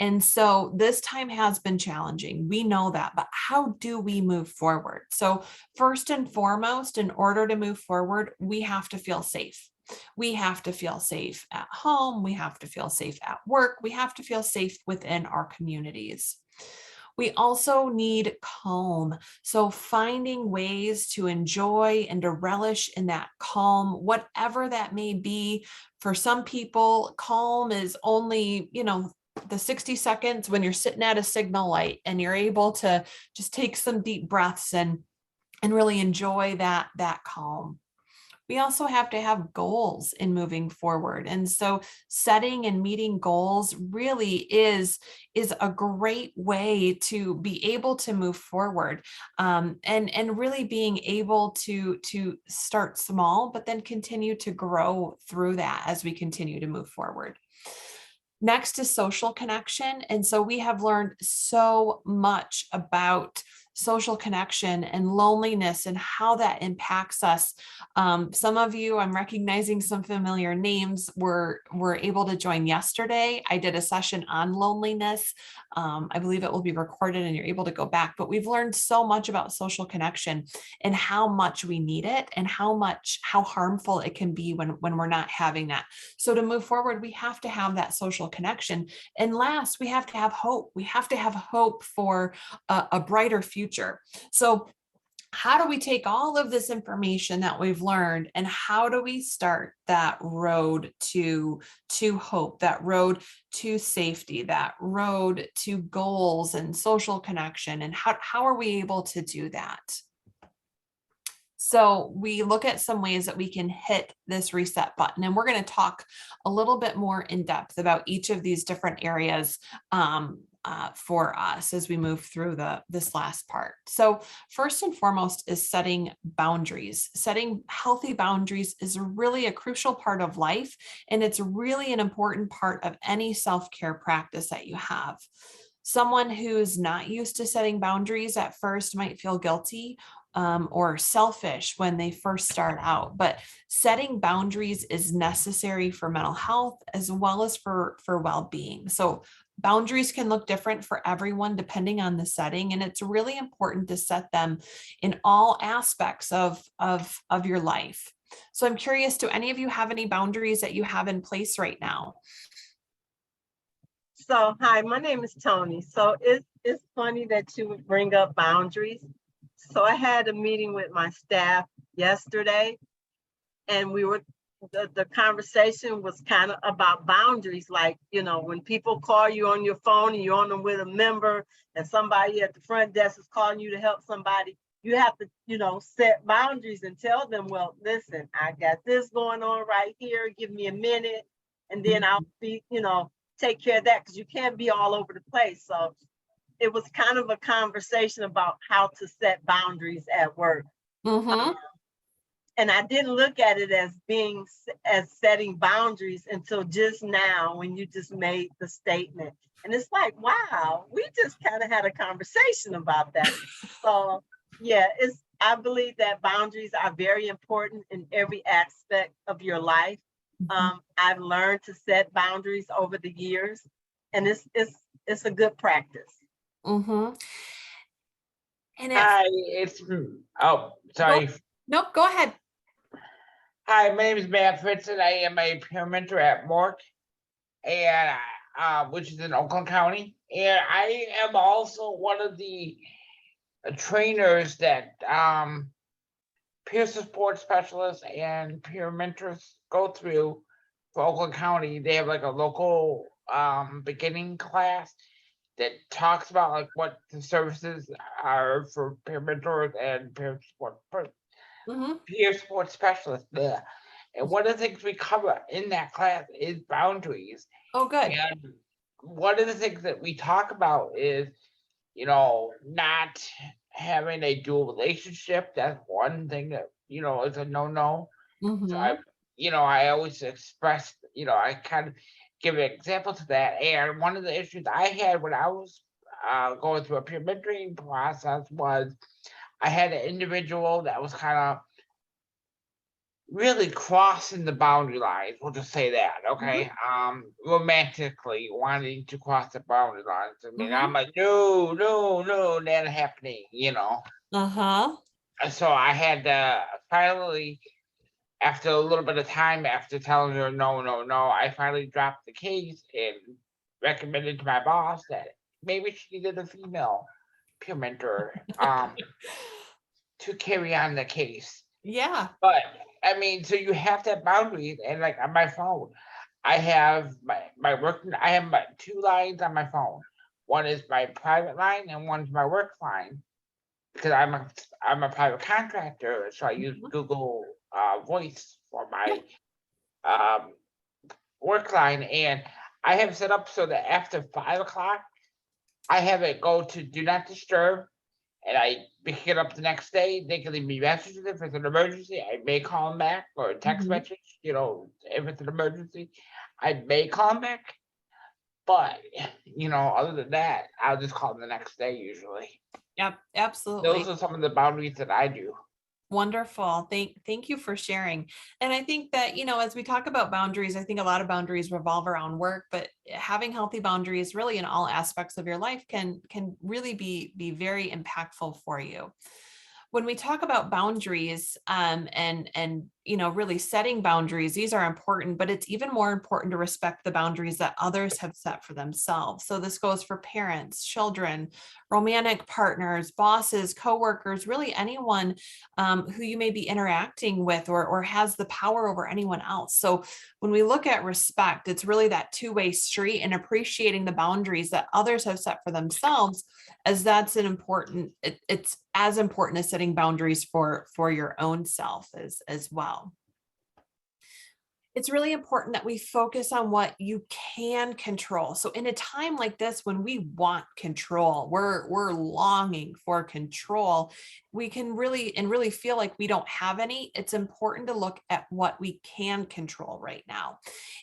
And so this time has been challenging. We know that, but how do we move forward? So first and foremost, in order to move forward, we have to feel safe. We have to feel safe at home. We have to feel safe at work. We have to feel safe within our communities. We also need calm. So finding ways to enjoy and to relish in that calm, whatever that may be. For some people, calm is only, the 60 seconds when you're sitting at a signal light and you're able to just take some deep breaths and really enjoy that calm. We also have to have goals in moving forward. And so setting and meeting goals really is a great way to be able to move forward, and really being able to start small, but then continue to grow through that as we continue to move forward. Next is social connection. And so we have learned so much about social connection and loneliness and how that impacts us. Some of you, I'm recognizing some familiar names, were able to join yesterday. I did a session on loneliness. I believe it will be recorded and you're able to go back, but we've learned so much about social connection and how much we need it and how harmful it can be when we're not having that. So to move forward, we have to have that social connection. And last, we have to have hope. We have to have hope for a brighter future. So how do we take all of this information that we've learned, and how do we start that road to hope, that road to safety, that road to goals and social connection? And how are we able to do that? So we look at some ways that we can hit this reset button, and we're going to talk a little bit more in depth about each of these different areas for us as we move through this last part. So first and foremost is setting boundaries. Setting healthy boundaries is really a crucial part of life, and it's really an important part of any self-care practice that you have. Someone who's not used to setting boundaries at first might feel guilty or selfish when they first start out. But setting boundaries is necessary for mental health as well as for well-being. So boundaries can look different for everyone depending on the setting, and it's really important to set them in all aspects of your life. So I'm curious, do any of you have any boundaries that you have in place right now? So, hi, my name is Tony. So it's funny that you would bring up boundaries. So I had a meeting with my staff yesterday, and the conversation was kind of about boundaries. Like, when people call you on your phone and you're on them with a member, and somebody at the front desk is calling you to help somebody, you have to, set boundaries and tell them, well, listen, I got this going on right here. Give me a minute, and then I'll be, take care of that, because you can't be all over the place. So it was kind of a conversation about how to set boundaries at work. Mm-hmm. And I didn't look at it as setting boundaries until just now, when you just made the statement. And it's like, wow, we just kind of had a conversation about that. So yeah, I believe that boundaries are very important in every aspect of your life. I've learned to set boundaries over the years, and it's a good practice. Mm-hmm. And Hi, sorry. Nope, go ahead. Hi, my name is Matt Fritson. I am a peer mentor at Mork, and which is in Oakland County. And I am also one of the trainers that peer support specialists and peer mentors go through for Oakland County. They have like a local beginning class that talks about like what the services are for peer mentors and peer support peer support specialists there. And one of the things we cover in that class is boundaries. Oh, good. And one of the things that we talk about is, not having a dual relationship. That's one thing that, is a no-no. So I always express, I kind of give an example to that. And one of the issues I had when I was going through a peer mentoring process was I had an individual that was kind of really crossing the boundary lines. We'll just say that, okay? Romantically wanting to cross the boundary lines. I mean, I'm like, no, not happening, So I had to finally, after a little bit of time, after telling her no, I finally dropped the case and recommended to my boss that maybe she needed a female peer mentor to carry on the case. Yeah. But I mean, so you have to have boundaries, and like on my phone, I have my work. I have my 2 lines on my phone. One is my private line, and one's my work line, because I'm a private contractor, so I use Google Voice for my work line, and I have set up so that after 5 o'clock, I have it go to do not disturb. And I pick it up the next day. They can leave me messages if it's an emergency. I may call them back, or a text message, if it's an emergency. I may call them back. But, other than that, I'll just call them the next day usually. Yep, absolutely. Those are some of the boundaries that I do. Wonderful. Thank you for sharing. And I think that, as we talk about boundaries, I think a lot of boundaries revolve around work, but having healthy boundaries really in all aspects of your life can really be very impactful for you. When we talk about boundaries and really setting boundaries, these are important, but it's even more important to respect the boundaries that others have set for themselves. So this goes for parents, children, romantic partners, bosses, coworkers, really anyone who you may be interacting with or has the power over anyone else. So when we look at respect, it's really that two-way street, and appreciating the boundaries that others have set for themselves, as that's it's as important as setting boundaries for your own self as well. It's really important that we focus on what you can control. So in a time like this, when we want control, we're longing for control. we can really feel like we don't have any, it's important to look at what we can control right now.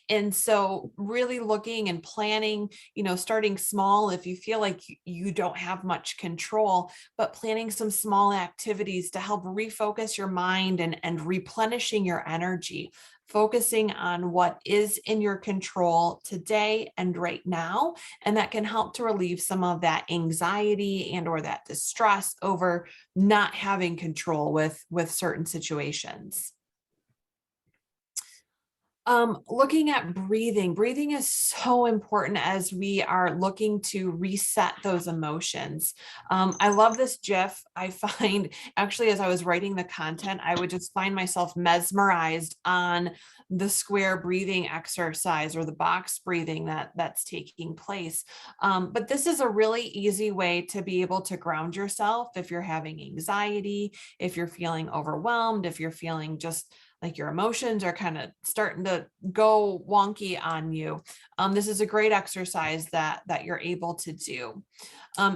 And so really looking and planning, starting small if you feel like you don't have much control, but planning some small activities to help refocus your mind and replenishing your energy, focusing on what is in your control today and right now. And that can help to relieve some of that anxiety and or that distress over not having control with certain situations. Looking at breathing. Breathing is so important as we are looking to reset those emotions. I love this GIF. I find actually, as I was writing the content, I would just find myself mesmerized on the square breathing exercise or the box breathing that's taking place. But this is a really easy way to be able to ground yourself if you're having anxiety, if you're feeling overwhelmed, if you're feeling just like your emotions are kind of starting to go wonky on you. This is a great exercise that you're able to do.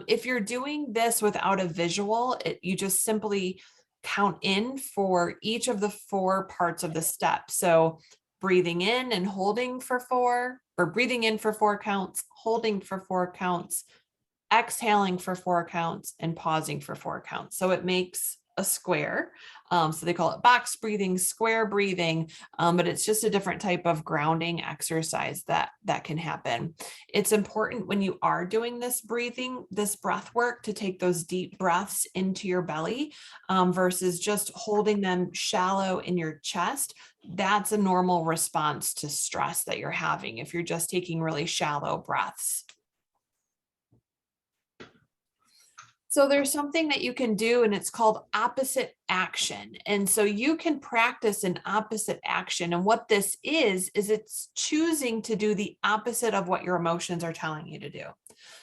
If you're doing this without a visual, you just simply count in for each of the 4 parts of the step. So breathing in and holding for 4, or breathing in for 4 counts, holding for 4 counts, exhaling for 4 counts, and pausing for 4 counts. So it makes a square. So they call it box breathing, square breathing, but it's just a different type of grounding exercise that can happen. It's important when you are doing this breathing, this breath work, to take those deep breaths into your belly versus just holding them shallow in your chest. That's a normal response to stress that you're having if you're just taking really shallow breaths. So there's something that you can do, and it's called opposite action. And so you can practice an opposite action. And what this is it's choosing to do the opposite of what your emotions are telling you to do.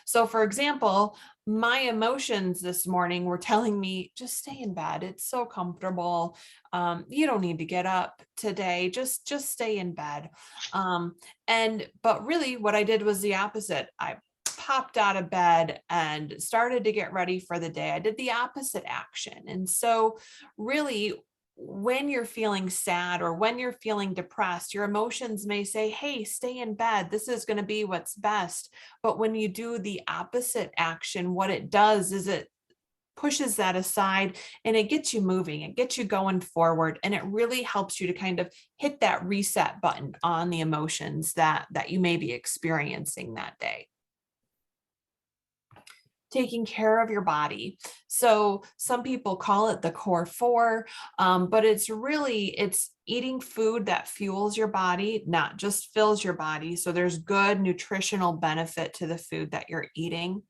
So for example, my emotions this morning were telling me, just stay in bed. It's so comfortable. You don't need to get up today. Just stay in bed. But really what I did was the opposite. I popped out of bed and started to get ready for the day. I did the opposite action. And so really, when you're feeling sad or when you're feeling depressed, your emotions may say, hey, stay in bed. This is going to be what's best. But when you do the opposite action, what it does is it pushes that aside and it gets you moving, it gets you going forward, and it really helps you to kind of hit that reset button on the emotions that you may be experiencing that day. Taking care of your body. So some people call it the core 4, but it's eating food that fuels your body, not just fills your body. So there's good nutritional benefit to the food that you're eating.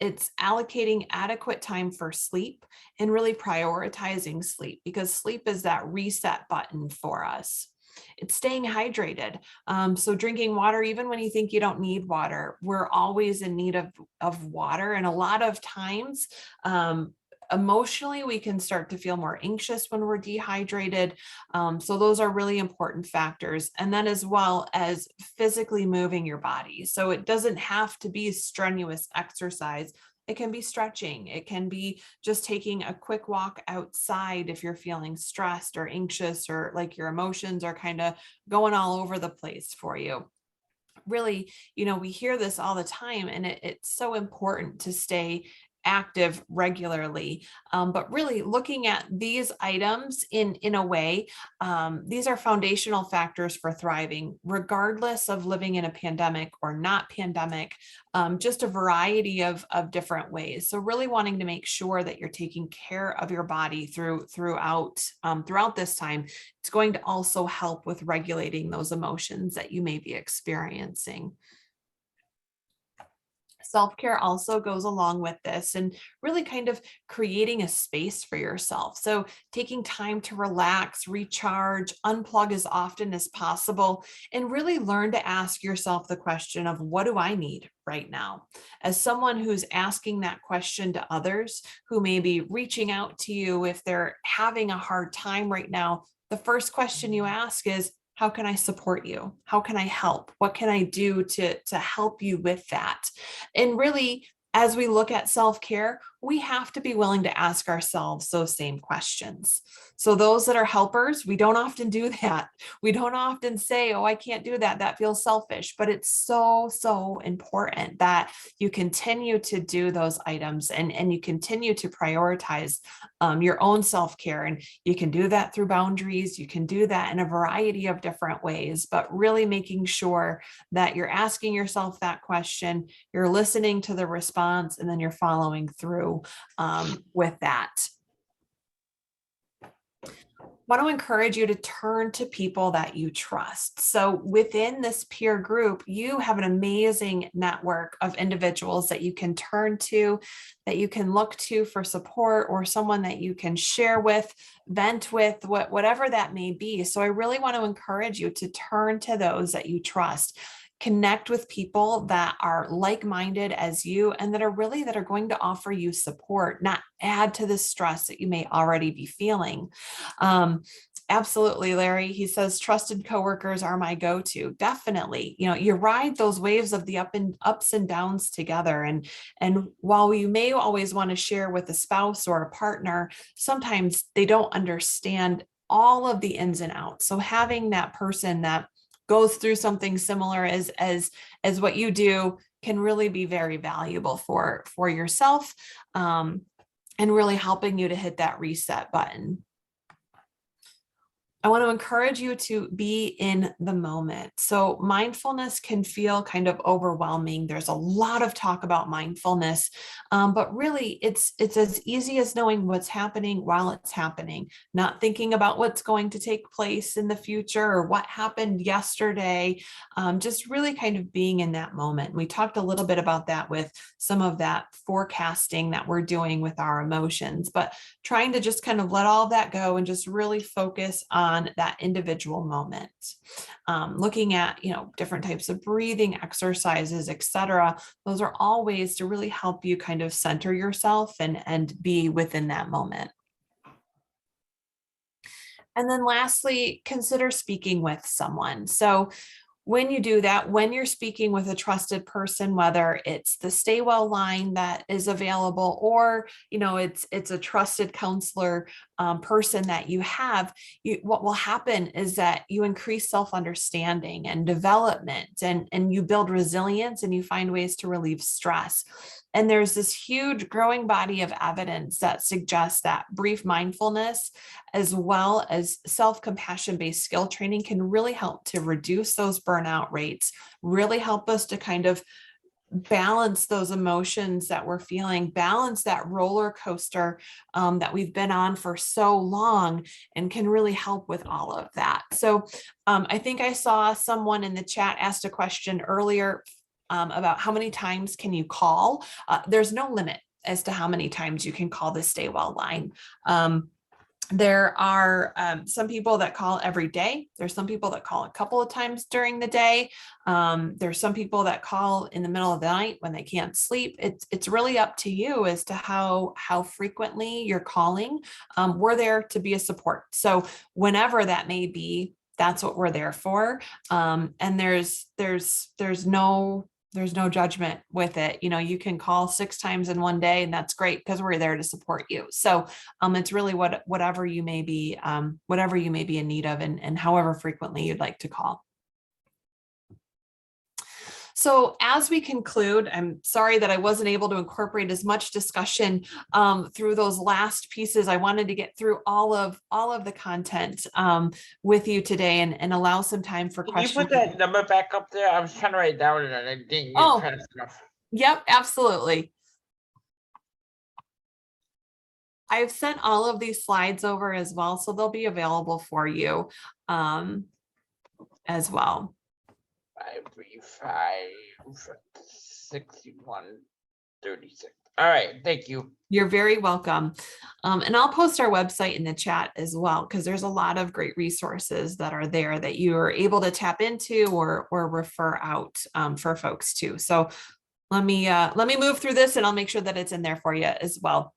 It's allocating adequate time for sleep and really prioritizing sleep, because sleep is that reset button for us. It's staying hydrated. So drinking water, even when you think you don't need water, we're always in need of water. And a lot of times, emotionally, we can start to feel more anxious when we're dehydrated. So those are really important factors. And then as well as physically moving your body. So it doesn't have to be strenuous exercise. It can be stretching. It can be just taking a quick walk outside if you're feeling stressed or anxious, or like your emotions are kind of going all over the place for you. Really, we hear this all the time, and it's so important to stay active regularly. But really looking at these items in a way, these are foundational factors for thriving, regardless of living in a pandemic or not pandemic, just a variety of different ways. So really wanting to make sure that you're taking care of your body throughout this time. It's going to also help with regulating those emotions that you may be experiencing. Self-care also goes along with this, and really kind of creating a space for yourself. So taking time to relax, recharge, unplug as often as possible, and really learn to ask yourself the question of, what do I need right now? As someone who's asking that question to others who may be reaching out to you if they're having a hard time right now, the first question you ask is, how can I support you? How can I help? What can I do to help you with that? And really, as we look at self-care, we have to be willing to ask ourselves those same questions. So those that are helpers, we don't often do that. We don't often say, oh, I can't do that. That feels selfish, but it's so, so important that you continue to do those items and you continue to prioritize your own self-care. And you can do that through boundaries. You can do that in a variety of different ways, but really making sure that you're asking yourself that question, you're listening to the response, and then you're following through with that. I want to encourage you to turn to people that you trust. So within this peer group, you have an amazing network of individuals that you can turn to, that you can look to for support, or someone that you can share with, vent with, whatever that may be. So I really want to encourage you to turn to those that you trust. Connect with people that are like-minded as you and that are going to offer you support, not add to the stress that you may already be feeling. Absolutely, Larry. He says, trusted coworkers are my go-to. Definitely. You ride those waves of the ups and downs together. And while you may always want to share with a spouse or a partner, sometimes they don't understand all of the ins and outs. So having that person that goes through something similar as what you do can really be very valuable for yourself, and really helping you to hit that reset button. I want to encourage you to be in the moment. So mindfulness can feel kind of overwhelming. There's a lot of talk about mindfulness, but really it's as easy as knowing what's happening while it's happening, not thinking about what's going to take place in the future or what happened yesterday, just really kind of being in that moment. We talked a little bit about that with some of that forecasting that we're doing with our emotions, but trying to just kind of let all of that go and just really focus on that individual moment. Looking at, different types of breathing exercises, etc. Those are all ways to really help you kind of center yourself and be within that moment. And then lastly, consider speaking with someone. So when you do that, when you're speaking with a trusted person, whether it's the Stay Well line that is available, or it's a trusted counselor person that you have, what will happen is that you increase self-understanding and development, and you build resilience, and you find ways to relieve stress. And there's this huge growing body of evidence that suggests that brief mindfulness, as well as self-compassion based skill training, can really help to reduce those burnout rates, really help us to kind of balance those emotions that we're feeling, balance that roller coaster that we've been on for so long, and can really help with all of that. So I think I saw someone in the chat asked a question earlier about how many times can you call. There's no limit as to how many times you can call the Stay Well line. There are some people that call every day. There's some people that call a couple of times during the day. There's some people that call in the middle of the night when they can't sleep. It's really up to you as to how frequently you're calling. We're there to be a support. So whenever that may be, that's what we're there for. And there's no judgment with it. You can call 6 times in one day, and that's great because we're there to support you. So it's really whatever you may be in need of, and however frequently you'd like to call. So as we conclude, I'm sorry that I wasn't able to incorporate as much discussion through those last pieces. I wanted to get through all of the content with you today and allow some time for questions. Can you put that number back up there? I was trying to write it down and I didn't get fast enough. Yep, absolutely. I've sent all of these slides over as well, so they'll be available for you as well. 535-6136. All right, thank you. You're very welcome. And I'll post our website in the chat as well, because there's a lot of great resources that are there that you are able to tap into or refer out for folks too. So let me move through this, and I'll make sure that it's in there for you as well.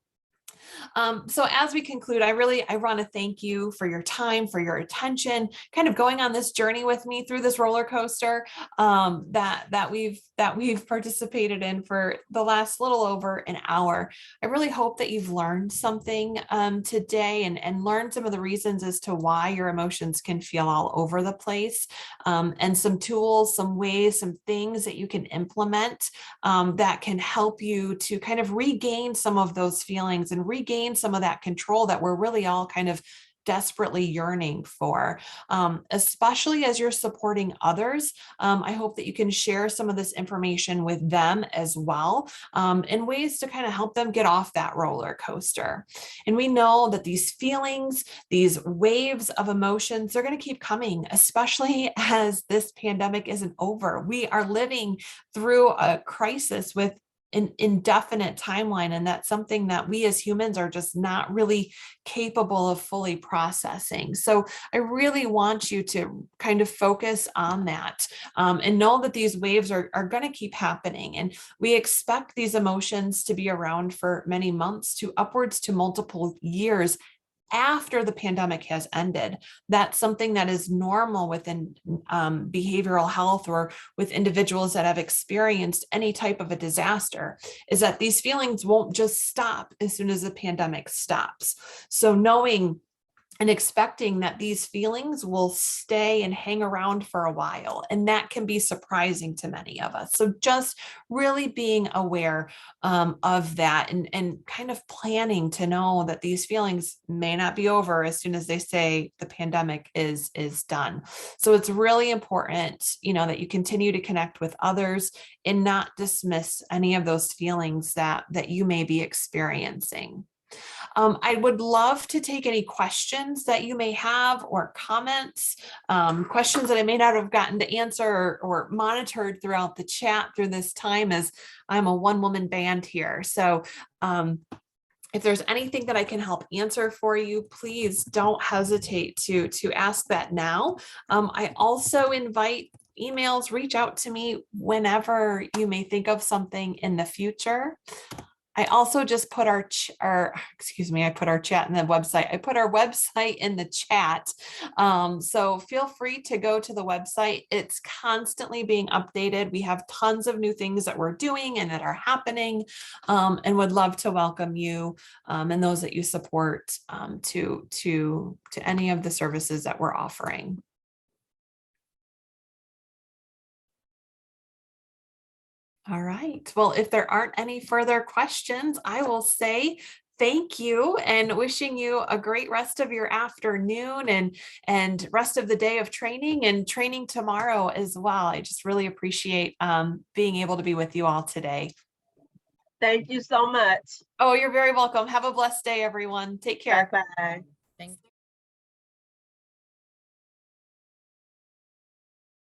So as we conclude, I want to thank you for your time, for your attention, kind of going on this journey with me through this roller coaster that we've participated in for the last little over an hour. I really hope that you've learned something today and learned some of the reasons as to why your emotions can feel all over the place, and some tools, some ways, some things that you can implement that can help you to kind of regain some of those feelings and regain some of that control that we're really all kind of desperately yearning for, especially as you're supporting others. I hope that you can share some of this information with them as well, in ways to kind of help them get off that roller coaster. And we know that these feelings, these waves of emotions, they're going to keep coming, especially as this pandemic isn't over. We are living through a crisis with an indefinite timeline, and that's something that we as humans are just not really capable of fully processing. So I really want you to kind of focus on that, and know that these waves are going to keep happening, and we expect these emotions to be around for many months to upwards to multiple years after the pandemic has ended. That's something that is normal within behavioral health or with individuals that have experienced any type of a disaster, is that these feelings won't just stop as soon as the pandemic stops. So knowing and expecting that these feelings will stay and hang around for a while. And that can be surprising to many of us. So just really being aware of that and kind of planning to know that these feelings may not be over as soon as they say the pandemic is done. So it's really important, that you continue to connect with others and not dismiss any of those feelings that you may be experiencing. I would love to take any questions that you may have or comments, questions that I may not have gotten to answer or monitored throughout the chat through this time, as I'm a one-woman band here. So if there's anything that I can help answer for you, please don't hesitate to ask that now. I also invite emails, reach out to me whenever you may think of something in the future. I also just put I put our chat in the website. I put our website in the chat. So feel free to go to the website. It's constantly being updated. We have tons of new things that we're doing and that are happening, and would love to welcome you and those that you support to any of the services that we're offering. All right. Well, if there aren't any further questions, I will say thank you and wishing you a great rest of your afternoon and rest of the day of training and training tomorrow as well. I just really appreciate being able to be with you all today. Thank you so much. Oh, you're very welcome. Have a blessed day, everyone. Take care. Bye-bye. Thank